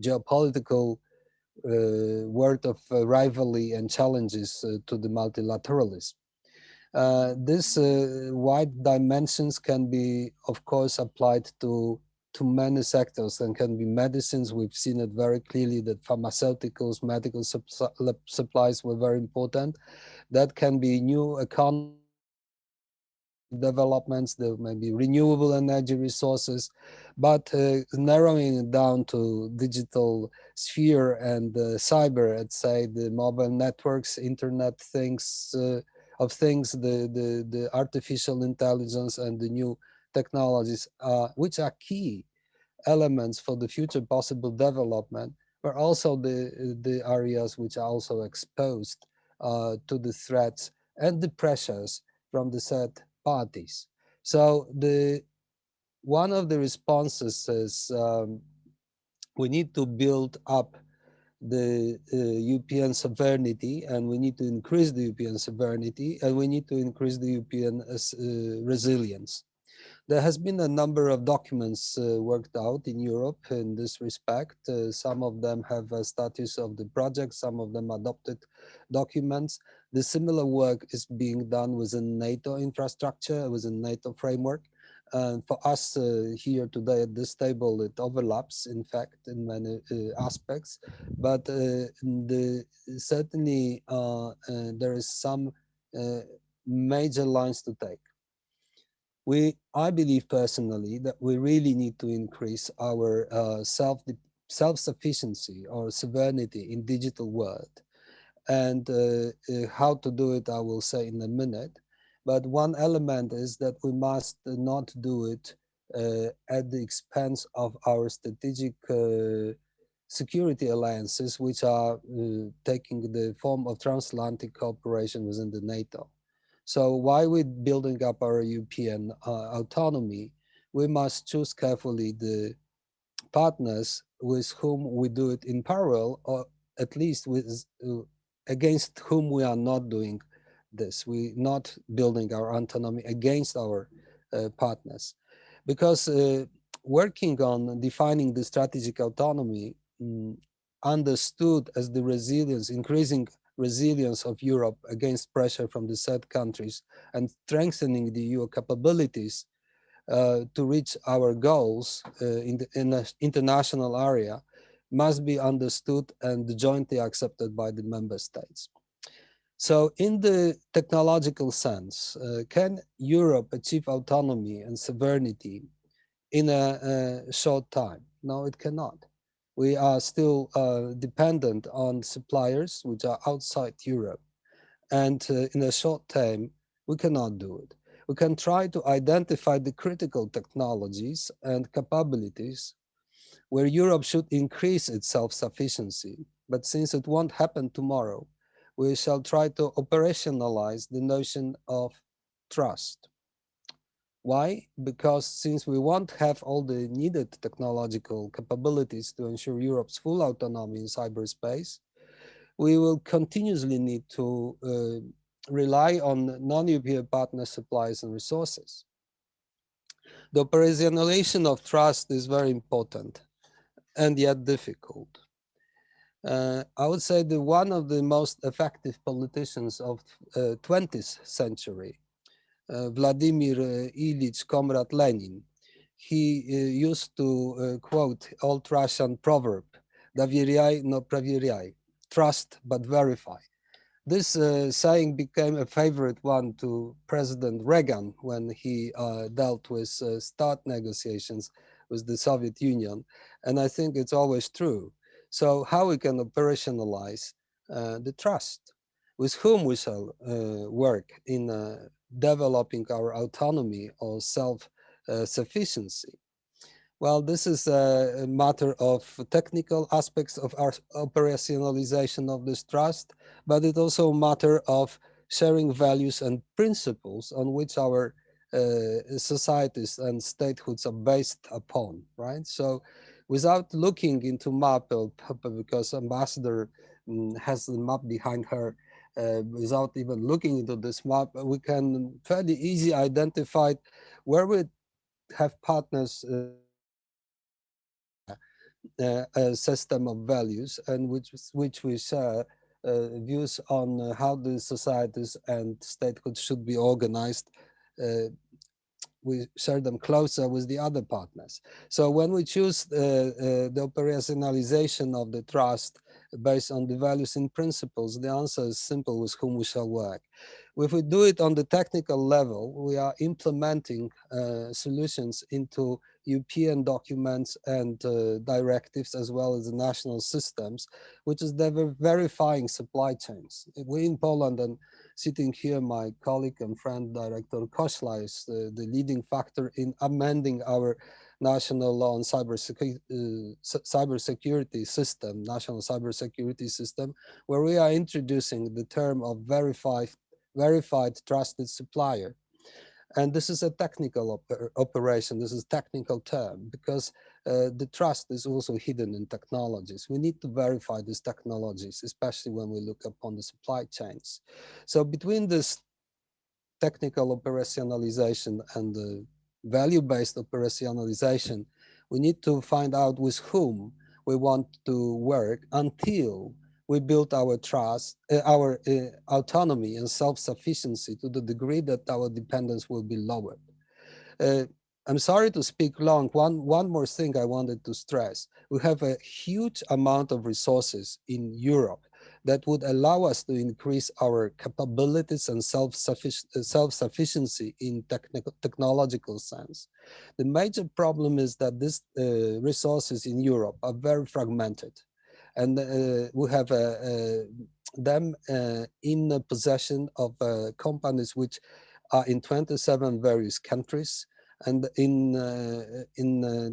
geopolitical world of rivalry and challenges to the multilateralism. This wide dimensions can be, of course, applied to many sectors and can be medicines. We've seen it very clearly that pharmaceuticals, medical supplies were very important. That can be new economy developments, there may be renewable energy resources, but narrowing it down to digital sphere and cyber, let's say the mobile networks, internet things, of things, the artificial intelligence and the new technologies, which are key elements for the future possible development, but also the areas which are also exposed to the threats and the pressures from the said parties. So one of the responses is we need to build up the European sovereignty, and we need to increase the European sovereignty, and we need to increase the European resilience. There has been a number of documents worked out in Europe in this respect. Some of them have a status of the project, some of them adopted documents. The similar work is being done within NATO infrastructure, within NATO framework. For us here today at this table, it overlaps, in fact, in many aspects. But certainly there is some major lines to take. I believe personally that we really need to increase our self-sufficiency or sovereignty in digital world. And how to do it, I will say in a minute. But one element is that we must not do it at the expense of our strategic security alliances, which are taking the form of transatlantic cooperation within the NATO. So while we're building up our European autonomy, we must choose carefully the partners with whom we do it in parallel, or at least with against whom we are not doing this. We're not building our autonomy against our partners, because working on defining the strategic autonomy understood as the resilience, increasing resilience of Europe against pressure from the third countries and strengthening the EU capabilities to reach our goals in the international area must be understood and jointly accepted by the member states. So in the technological sense, can Europe achieve autonomy and sovereignty in a short time? No, it cannot. We are still dependent on suppliers which are outside Europe. And in a short time, we cannot do it. We can try to identify the critical technologies and capabilities where Europe should increase its self-sufficiency. But since it won't happen tomorrow, we shall try to operationalize the notion of trust. Why? Because since we won't have all the needed technological capabilities to ensure Europe's full autonomy in cyberspace, we will continuously need to rely on non-European partner supplies and resources. The operationalization of trust is very important and yet difficult. I would say that one of the most effective politicians of 20th century, Vladimir Ilyich Comrade Lenin, he used to quote old Russian proverb, "Доверяй, но проверяй," trust but verify. This saying became a favorite one to President Reagan when he dealt with START negotiations with the Soviet Union. And I think it's always true. So how we can operationalize the trust? With whom we shall work in developing our autonomy or self-sufficiency? Well, this is a matter of technical aspects of our operationalization of this trust, but it's also a matter of sharing values and principles on which our societies and statehoods are based upon, right? So without looking into map, because Ambassador has the map behind her, without even looking into this map, we can fairly easily identify where we have partners a system of values and which we share views on how the societies and statehood should be organized. We share them closer with the other partners. So when we choose the operationalization of the trust based on the values and principles, the answer is simple: with whom we shall work. If we do it on the technical level, we are implementing solutions into European documents and directives, as well as the national systems, which is verifying supply chains. We in Poland, and sitting here, my colleague and friend, Director Kośla, is the leading factor in amending our national law on cybersecurity system, national cybersecurity system, where we are introducing the term of verified trusted supplier. And this is a technical operation. This is a technical term because the trust is also hidden in technologies. We need to verify these technologies, especially when we look upon the supply chains. So between this technical operationalization and the value-based operationalization, we need to find out with whom we want to work until we build our trust, our autonomy and self-sufficiency to the degree that our dependence will be lowered. I'm sorry to speak long. One more thing I wanted to stress. We have a huge amount of resources in Europe that would allow us to increase our capabilities and self-sufficiency in technological sense. The major problem is that these resources in Europe are very fragmented. And we have them in possession of companies which are in 27 various countries, and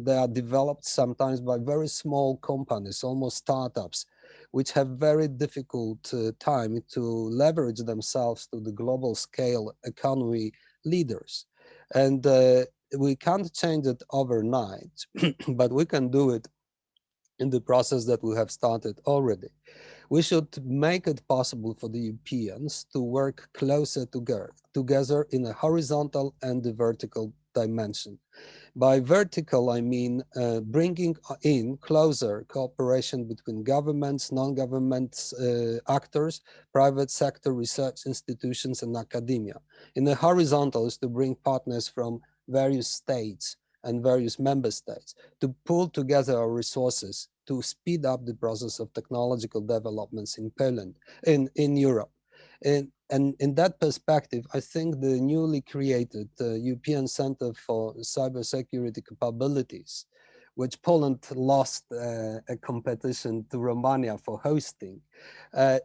they are developed sometimes by very small companies, almost startups, which have very difficult time to leverage themselves to the global scale economy leaders. And we can't change it overnight, but we can do it in the process that we have started already. We should make it possible for the Europeans to work closer together in a horizontal and the vertical dimension. By vertical, I mean bringing in closer cooperation between governments, non-government actors, private sector research institutions, and academia. In the horizontal is to bring partners from various states and various member states to pull together our resources to speed up the process of technological developments in Poland, in Europe. And in that perspective, I think the newly created European Center for Cybersecurity Capabilities, which Poland lost a competition to Romania for hosting,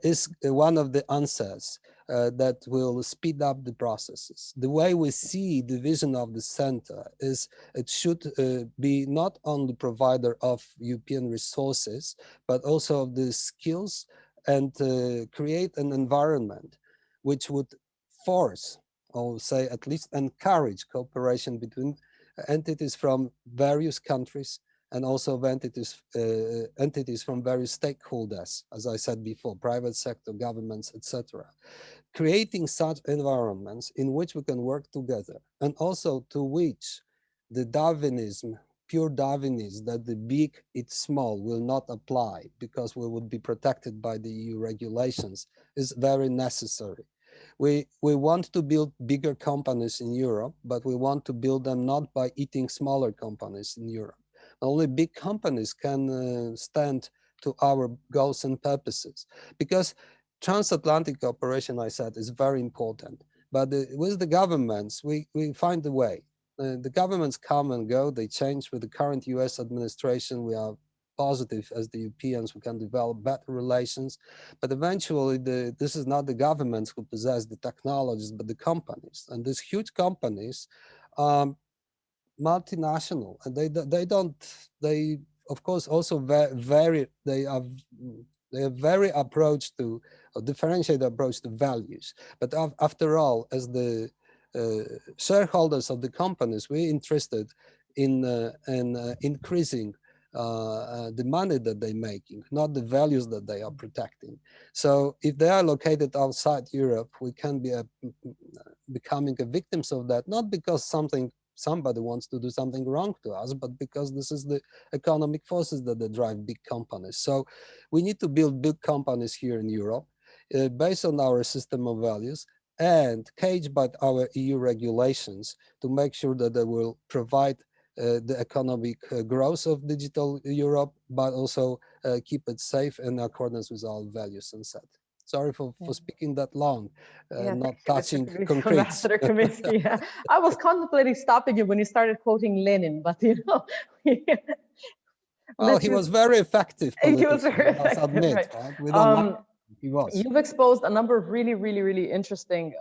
is one of the answers that will speed up the processes. The way we see the vision of the center is it should be not only provider of European resources, but also of the skills and create an environment which would force, or say at least encourage, cooperation between entities from various countries and also of entities from various stakeholders, as I said before, private sector, governments, etc. Creating such environments in which we can work together, and also to which the Darwinism, pure Darwinism, that the big it's small will not apply because we would be protected by the EU regulations, is very necessary. We want to build bigger companies in Europe, but we want to build them not by eating smaller companies in Europe. Only big companies can stand to our goals and purposes, because transatlantic cooperation, I said, is very important. But with the governments, we find a way. The governments come and go, they change. With the current US administration, we are positive as the Europeans, we can develop better relations. But eventually, this is not the governments who possess the technologies, but the companies. And these huge companies, multinational, and they of course also they are very approach to a differentiated approach to values. But after all, as the shareholders of the companies, we're interested in increasing the money that they're making, not the values that they are protecting. So if they are located outside Europe, we can be becoming victims of that, not because somebody wants to do something wrong to us, but because this is the economic forces that drive big companies. So we need to build big companies here in Europe based on our system of values and caged by our EU regulations to make sure that they will provide the economic growth of digital Europe, but also keep it safe in accordance with our values and set. Sorry for speaking that long, not touching concrete. Ambassador Chomicki. Yeah. I was contemplating stopping you when you started quoting Lenin, but you know. Well, he was very effective. He was very effective, admit, right? We don't like he was. You've exposed a number of really interesting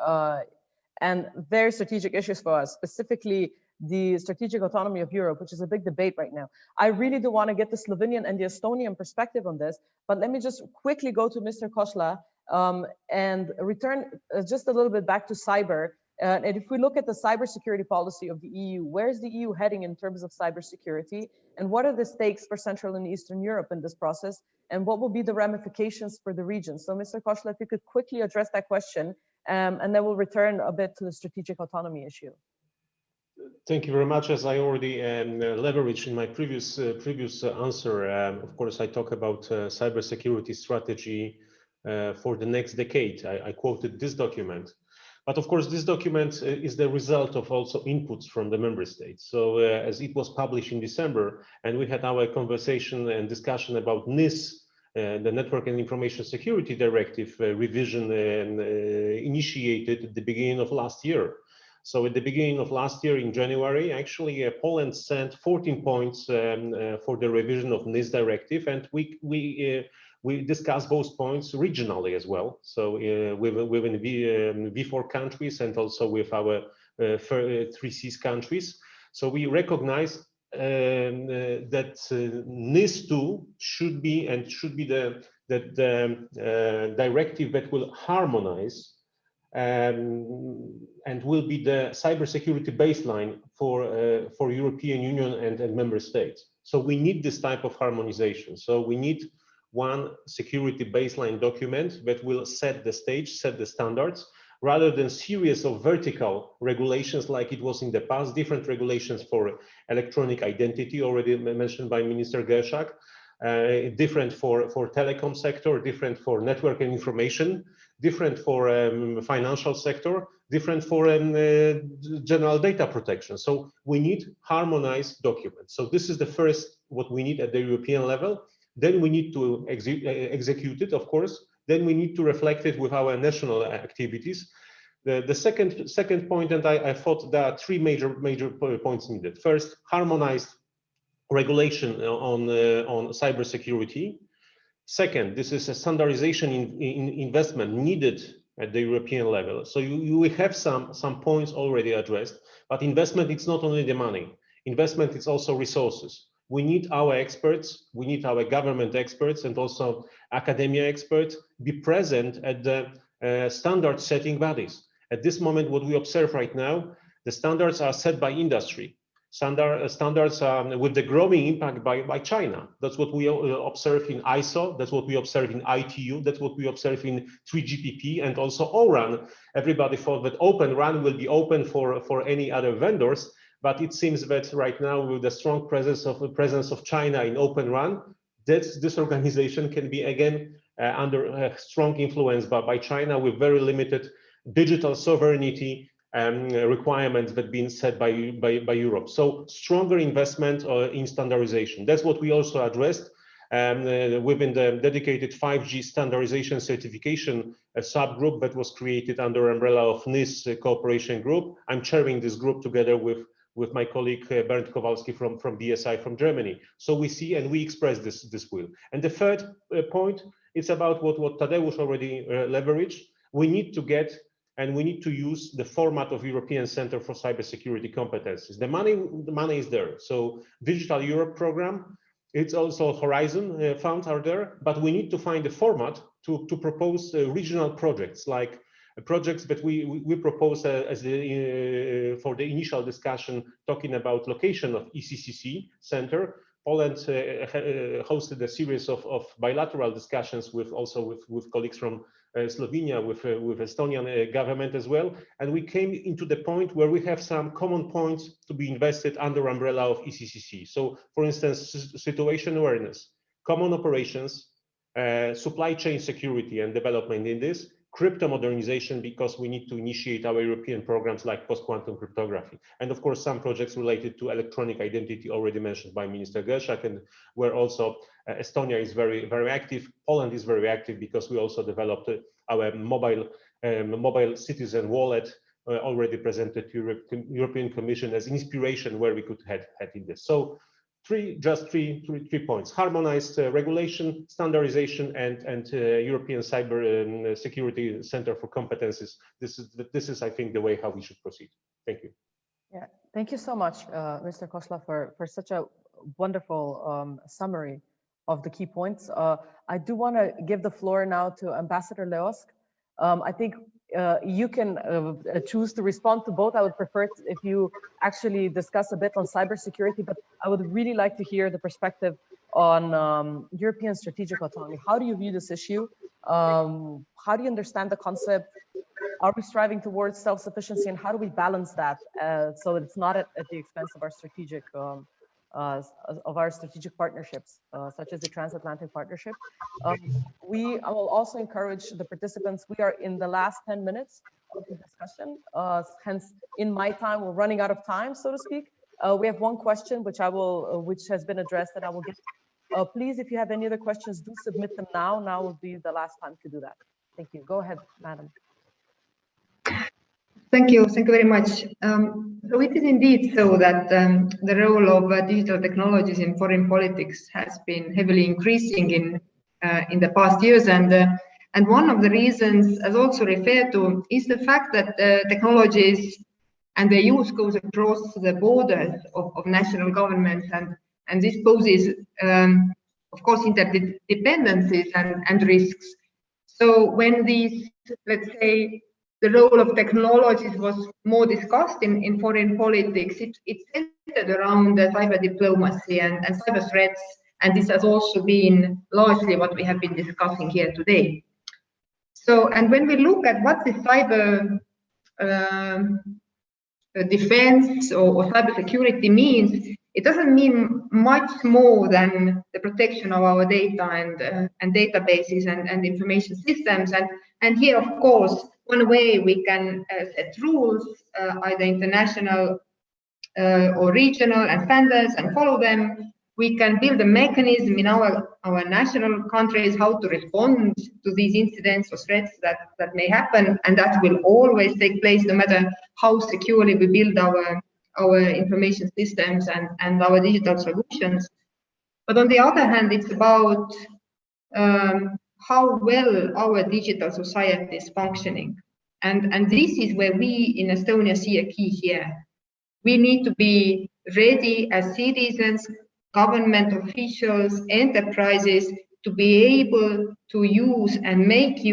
and very strategic issues for us, specifically the strategic autonomy of Europe, which is a big debate right now. I really do want to get the Slovenian and the Estonian perspective on this, but let me just quickly go to Mr. Kośla and return just a little bit back to cyber. And if we look at the cybersecurity policy of the EU, where's the EU heading in terms of cybersecurity? And what are the stakes for Central and Eastern Europe in this process? And what will be the ramifications for the region? So Mr. Kośla, if you could quickly address that question, and then we'll return a bit to the strategic autonomy issue. Thank you very much. As I already leveraged in my previous answer, of course, I talk about cybersecurity strategy for the next decade. I quoted this document. But of course, this document is the result of also inputs from the member states. So as it was published in December, and we had our conversation and discussion about NIS, the Network and Information Security Directive revision initiated at the beginning of last year. So at the beginning of last year in January, actually Poland sent 14 points for the revision of NIS directive, and we discussed those points regionally as well. So within V4 countries and also with our 3Cs countries. So we recognize that NIS2 should be the the directive that will harmonize and will be the cybersecurity baseline for European Union and member states. So we need this type of harmonization. So we need one security baseline document that will set the stage, set the standards, rather than series of vertical regulations like it was in the past, different regulations for electronic identity, already mentioned by Minister Geršak, different for telecom sector, different for network and information, different for financial sector, different for general data protection. So we need harmonized documents. So this is the first, what we need at the European level. Then we need to execute it, of course. Then we need to reflect it with our national activities. The second point, and I thought there are three major points needed. First, harmonized regulation on cybersecurity. Second, this is a standardization in investment needed at the European level. So you have some points already addressed, but investment, it's not only the money. Investment, it's also resources. We need our experts, we need our government experts and also academia experts be present at the standard setting bodies. At this moment, what we observe right now, the standards are set by industry. Standards with the growing impact by China. That's what we observe in ISO, that's what we observe in ITU, that's what we observe in 3GPP and also ORAN. Everybody thought that Open RAN will be open for any other vendors, but it seems that right now with the strong presence of China in Open RAN, this organization can be again under strong influence by China with very limited digital sovereignty requirements that been set by Europe. So stronger investment in standardization. That's what we also addressed within the dedicated 5G standardization certification subgroup that was created under umbrella of NIS cooperation group. I'm chairing this group together with my colleague Bernd Kowalski from BSI from Germany. So we see and we express this will. And the third point, it's about what Tadeusz already leveraged. We need to get and we need to use the format of European Center for Cybersecurity Competencies. The money is there. So Digital Europe program, it's also Horizon funds are there, but we need to find a format to propose regional projects, like projects that we propose as for the initial discussion, talking about location of ECCC center. Poland hosted a series of bilateral discussions with colleagues from Slovenia, with Estonian government as well. And we came into the point where we have some common points to be invested under umbrella of ECCC. So for instance, situation awareness, common operations, supply chain security and development in this, crypto modernization, because we need to initiate our European programs like post-quantum cryptography. And of course, some projects related to electronic identity already mentioned by Minister Geršak, and where also Estonia is very, very active. Poland is very active because we also developed our mobile citizen wallet already presented to European Commission as inspiration where we could head in this. So three points: harmonized regulation, standardization, and European Cyber Security Center for Competencies. This is, I think, the way how we should proceed. Thank you. Yeah, thank you so much, Mr. Kośla, for such a wonderful summary of the key points. I do want to give the floor now to Ambassador Leosk. I think you can choose to respond to both. I would prefer if you actually discuss a bit on cybersecurity, but I would really like to hear the perspective on European strategic autonomy. How do you view this issue? How do you understand the concept? Are we striving towards self-sufficiency, and how do we balance that so that it's not at the expense of our strategic partnerships, such as the transatlantic partnership? I will also encourage the participants. We are in the last 10 minutes of the discussion. Hence, in my time, we're running out of time, so to speak. We have one question which has been addressed, and I will get. Please, if you have any other questions, do submit them now. Now will be the last time to do that. Thank you. Go ahead, madam. Thank you very much. So it is indeed so that the role of digital technologies in foreign politics has been heavily increasing in the past years, and one of the reasons, as also referred to, is the fact that technologies and their use goes across the borders of national governments, and this poses of course, interdependencies and risks. So when these, let's say, the role of technologies was more discussed in foreign politics, it centered around the cyber diplomacy and cyber threats. And this has also been largely what we have been discussing here today. So, and when we look at what the cyber defense or cybersecurity means, it doesn't mean much more than the protection of our data and databases and information systems. And here, of course, one way we can set rules, either international or regional, and standards, and follow them. We can build a mechanism in our national countries how to respond to these incidents or threats that may happen, and that will always take place no matter how securely we build our information systems and our digital solutions. But on the other hand, it's about how well our digital society is functioning. And this is where we in Estonia see a key here. We need to be ready as citizens, government officials, enterprises, to be able to use and make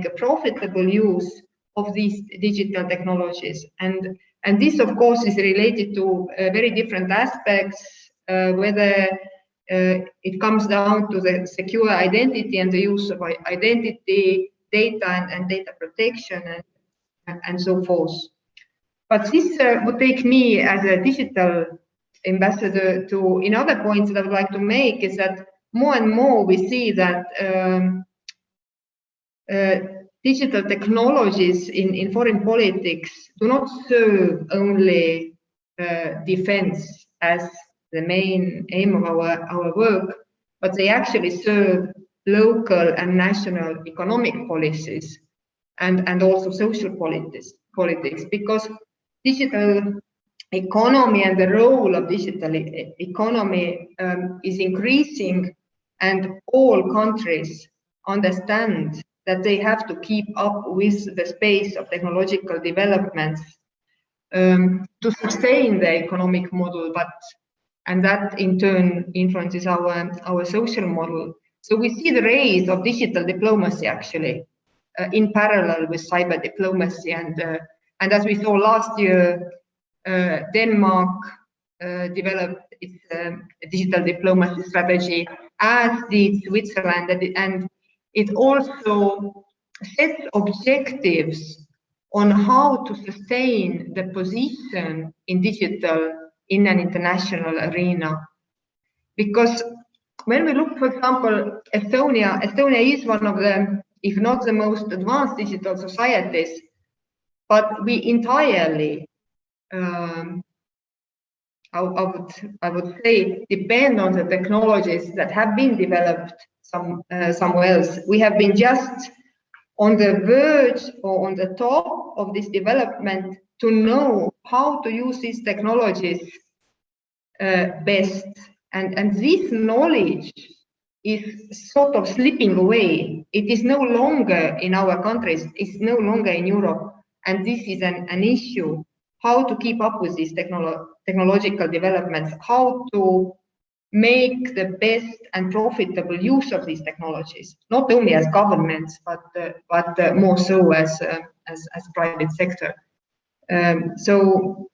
a profitable use of these digital technologies. And this, of course, is related to very different aspects, whether it comes down to the secure identity and the use of identity, data and data protection, and so forth. But this would take me as a digital ambassador to, in other points that I would like to make, is that more and more we see that digital technologies in foreign politics do not serve only defense as the main aim of our work, but they actually serve local and national economic policies and also social politics, because digital economy and the role of digital economy is increasing, and all countries understand that they have to keep up with the pace of technological developments to sustain their economic model, and that in turn influences our social model. So we see the rise of digital diplomacy actually in parallel with cyber diplomacy, and as we saw last year, Denmark developed its digital diplomacy strategy, as did Switzerland, and it also sets objectives on how to sustain the position in digital in an international arena. Because when we look, for example, Estonia is one of the, if not the most advanced digital societies, but we entirely, I would say, depend on the technologies that have been developed somewhere else. We have been just on the verge or on the top of this development to know how to use these technologies best. And this knowledge is sort of slipping away. It is no longer in our countries, it's no longer in Europe. And this is an issue, how to keep up with these technological developments, how to make the best and profitable use of these technologies, not only as governments, but more so as private sector. So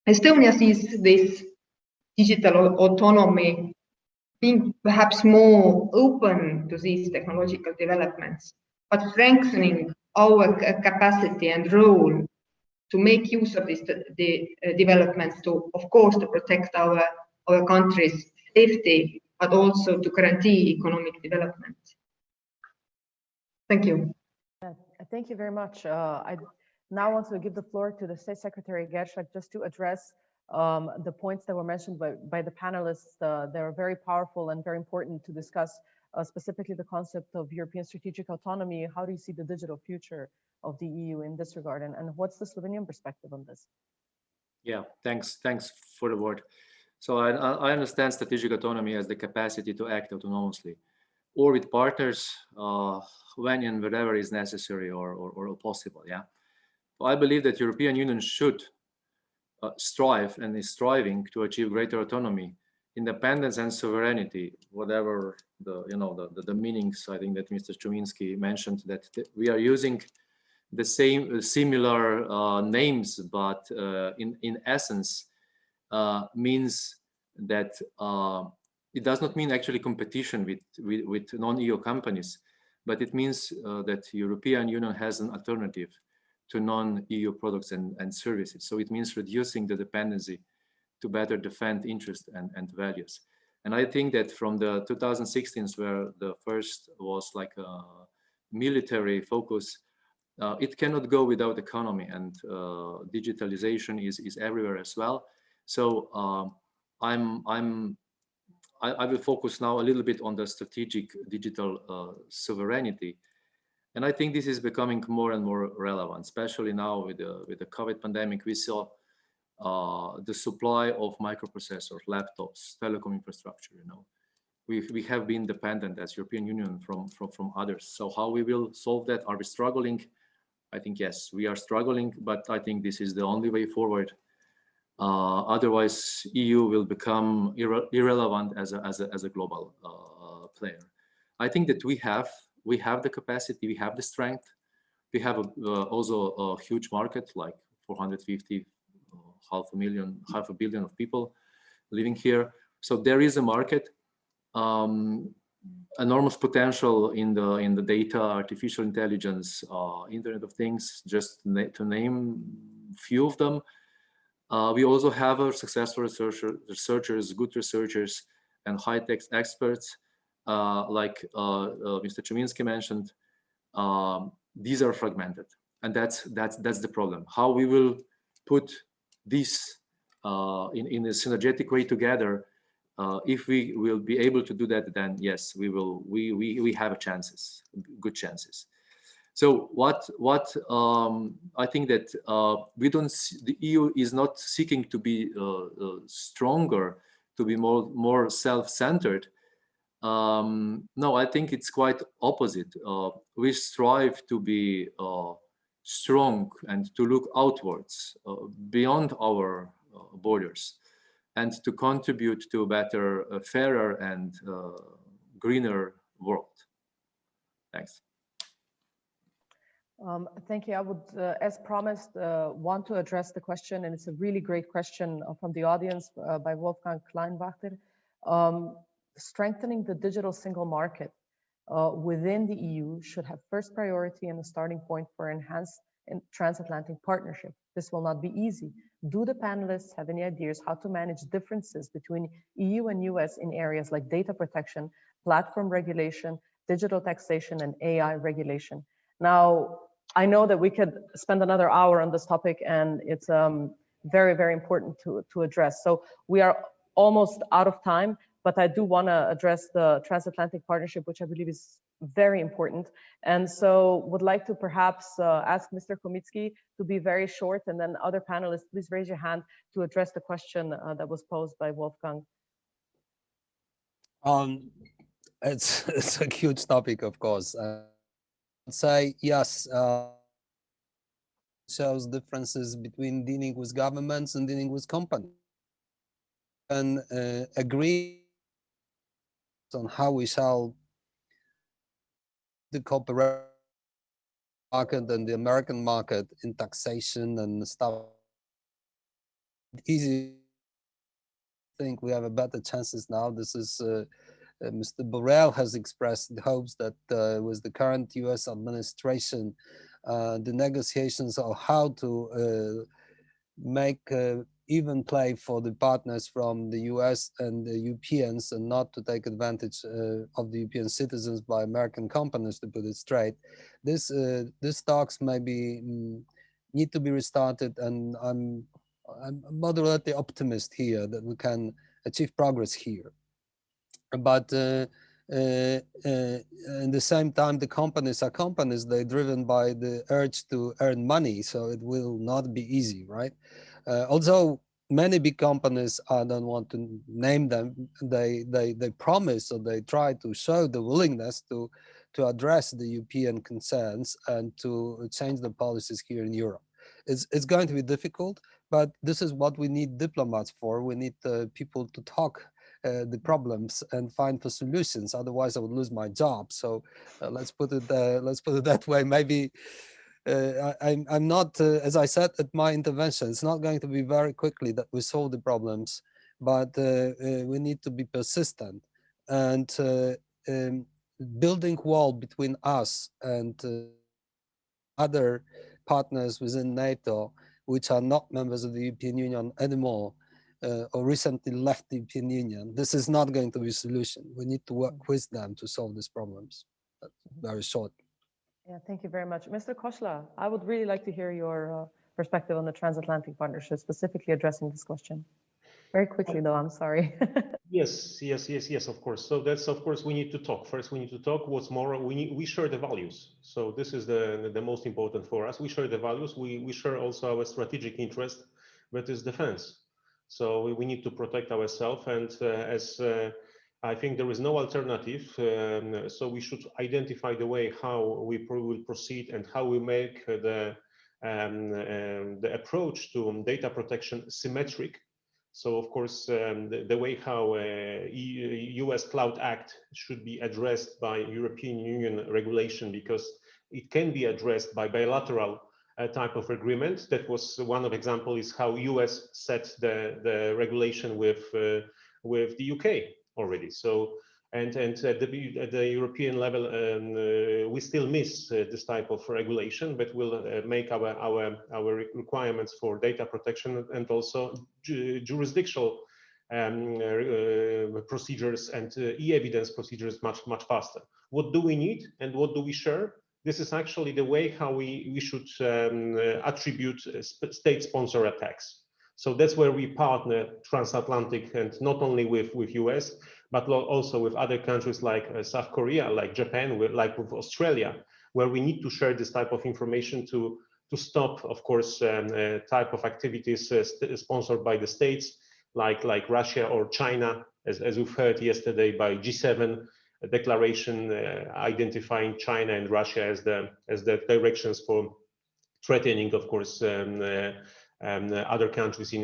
Estonia sees this digital autonomy being perhaps more open to these technological developments, but strengthening our capacity and role to make use of these developments to, of course, to protect our country's safety, but also to guarantee economic development. Thank you. Thank you very much. I now want to give the floor to the State Secretary Geršak just to address the points that were mentioned by the panelists. They're very powerful and very important to discuss, specifically the concept of European strategic autonomy. How do you see the digital future of the EU in this regard? And what's the Slovenian perspective on this? Yeah, thanks for the word. So I understand strategic autonomy as the capacity to act autonomously or with partners when and wherever is necessary or possible. Yeah, so I believe that European Union should strive and is striving to achieve greater autonomy independence and sovereignty, whatever the meanings. I think that Mr. Chomicki mentioned that we are using the same similar names, but in essence means that it does not mean actually competition with non-EU companies, but it means that European Union has an alternative to non-EU products and services. So it means reducing the dependency to better defend interests and values. And I think that from the 2016s, where the first was like a military focus, it cannot go without economy, and digitalization is everywhere as well. So I will focus now a little bit on the strategic digital sovereignty. And I think this is becoming more and more relevant, especially now with the COVID pandemic. We saw the supply of microprocessors, laptops, telecom infrastructure. We have been dependent as European Union from others. So how we will solve that? Are we struggling? I think yes, we are struggling, but I think this is the only way forward. Otherwise, EU will become irrelevant as a global player. I think that we have the capacity, we have the strength. We have also a huge market, like 450, half a billion of people living here. So there is a market, enormous potential in the data, artificial intelligence, Internet of Things, just to name a few of them. We also have successful researchers, good researchers, and high-tech experts, like Mr. Chomicki mentioned. These are fragmented, and that's the problem. How we will put this in a synergetic way together. If we will be able to do that, then yes, we will. We have chances, good chances. So what I think that we don't. The EU is not seeking to be stronger, to be more self-centered. No, I think it's quite opposite. We strive to be strong and to look outwards, beyond our borders, and to contribute to a better, fairer, and greener world. Thanks. Thank you. I would, as promised, want to address the question, and it's a really great question from the audience by Wolfgang Kleinwachter. Strengthening the digital single market within the EU should have first priority and a starting point for enhanced transatlantic partnership. This will not be easy. Do the panelists have any ideas how to manage differences between EU and US in areas like data protection, platform regulation, digital taxation, and AI regulation? Now, I know that we could spend another hour on this topic, and it's very, very important to address. So we are almost out of time, but I do want to address the transatlantic partnership, which I believe is very important. And so would like to perhaps ask Mr. Chomicki to be very short, and then other panelists, please raise your hand to address the question that was posed by Wolfgang. It's a huge topic, of course. I'd say yes, shows differences between dealing with governments and dealing with companies. And agree on how we shall the cooperation market and the American market in taxation and stuff. Easy. I think we have a better chances now. This is Mr. Borrell has expressed the hopes that with the current US administration, the negotiations on how to make even play for the partners from the US and the Europeans, and not to take advantage of the European citizens by American companies, to put it straight. This talks maybe need to be restarted, and I'm moderately optimist here that we can achieve progress here. But at the same time, the companies are companies. They're driven by the urge to earn money, so it will not be easy, right? Although many big companies, I don't want to name them, they promise, or they try to show the willingness to address the European concerns and to change the policies here in Europe. It's going to be difficult, but this is what we need diplomats for. We need people to talk the problems and find the solutions. Otherwise, I would lose my job. So let's put it that way. Maybe I'm not, as I said at my intervention, it's not going to be very quickly that we solve the problems, but we need to be persistent and building wall between us and other partners within NATO, which are not members of the European Union anymore, or recently left the European Union. This is not going to be a solution. We need to work with them to solve these problems. That's very short. Yeah, thank you very much. Mr. Kośla, I would really like to hear your perspective on the transatlantic partnership, specifically addressing this question. Very quickly, though, I'm sorry. Yes, of course. So that's, of course, we need to talk. First, we need to talk. What's more, we share the values. So this is the most important for us. We share the values. We share also our strategic interest, that is defense. So we need to protect ourselves. And I think there is no alternative. So we should identify the way how we will proceed and how we make the approach to data protection symmetric. So, of course, the way how US Cloud Act should be addressed by European Union regulation, because it can be addressed by bilateral type of agreement. That was one of example is how US set the regulation with the UK already. So, and at the European level, we still miss this type of regulation, but we'll make our requirements for data protection and also jurisdictional procedures and e-evidence procedures much faster. What do we need and what do we share? This is actually the way how we should attribute state-sponsored attacks. So that's where we partner transatlantic, and not only with US, but also with other countries like South Korea, like Japan, like with Australia, where we need to share this type of information to stop, of course, type of activities sponsored by the states, like Russia or China, as we've heard yesterday by G7 a declaration identifying China and Russia as the directions for threatening, of course, other countries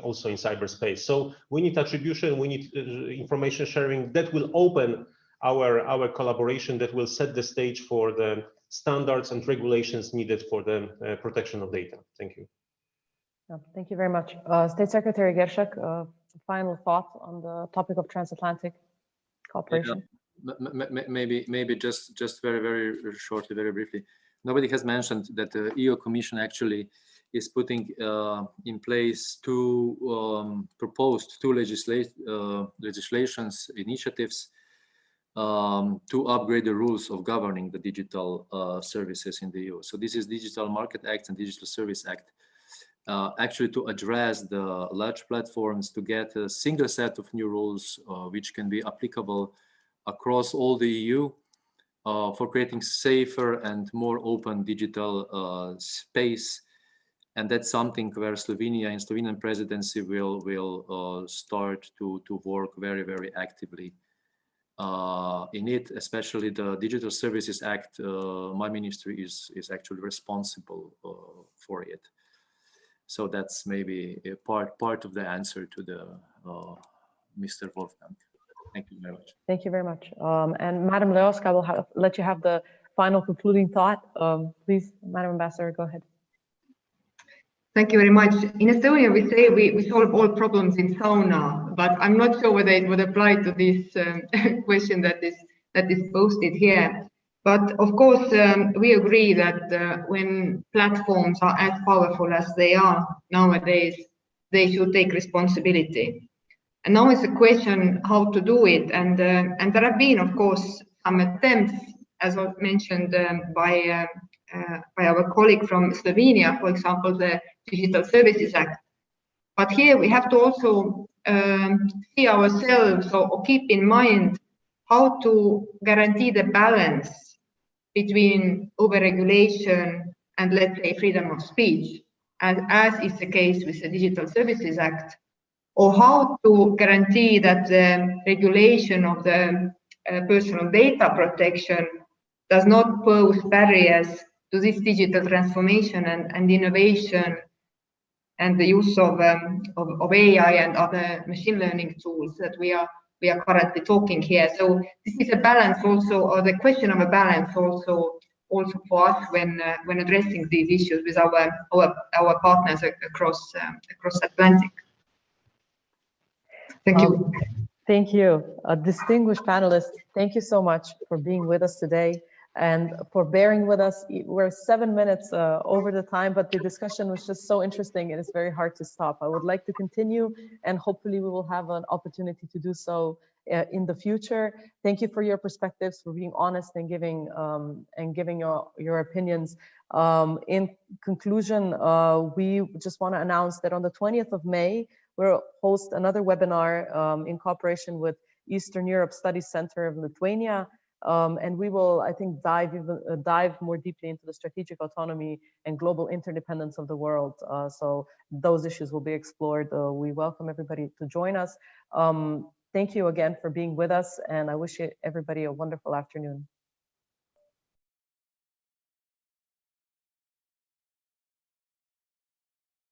also in cyberspace. So we need attribution, we need information sharing that will open our collaboration, that will set the stage for the standards and regulations needed for the protection of data. Thank you. Thank you very much. State Secretary Geršak, final thoughts on the topic of transatlantic cooperation? Yeah, maybe just very shortly, very briefly. Nobody has mentioned that the EU Commission actually is putting in place proposed two legislations initiatives to upgrade the rules of governing the digital services in the EU. So this is Digital Market Act and Digital Service Act, actually to address the large platforms, to get a single set of new rules which can be applicable across all the EU for creating safer and more open digital space. And that's something where Slovenia and Slovenian presidency will start to work very actively in it, especially the Digital Services Act. My ministry is actually responsible for it. So that's maybe a part of the answer to the Mr. Wolfgang. Thank you very much. Thank you very much. And Madam Leosk, I will let you have the final concluding thought. Please, Madam Ambassador, go ahead. Thank you very much. In Estonia, we say we solve all problems in sauna, but I'm not sure whether it would apply to this question that is posted here. But of course, we agree that when platforms are as powerful as they are nowadays, they should take responsibility. And now it's a question how to do it. And there have been, of course, some attempts, as was mentioned by our colleague from Slovenia, for example, the Digital Services Act. But here we have to also see ourselves or keep in mind how to guarantee the balance between overregulation and, let's say, freedom of speech, as is the case with the Digital Services Act, or how to guarantee that the regulation of the personal data protection does not pose barriers to this digital transformation and innovation and the use of AI and other machine learning tools that we are currently talking here. So this is a balance also, or the question of a balance also for us when addressing these issues with our partners across Atlantic. Thank you. Thank you, distinguished panelists. Thank you so much for being with us today and for bearing with us. We're 7 minutes over the time, but the discussion was just so interesting and it's very hard to stop. I would like to continue, and hopefully we will have an opportunity to do so in the future. Thank you for your perspectives, for being honest and giving your opinions. In conclusion, we just want to announce that on the 20th of May, we'll host another webinar in cooperation with Eastern Europe Studies Center of Lithuania. And we will, I think, dive more deeply into the strategic autonomy and global interdependence of the world. So those issues will be explored. We welcome everybody to join us. Thank you again for being with us, and I wish everybody a wonderful afternoon.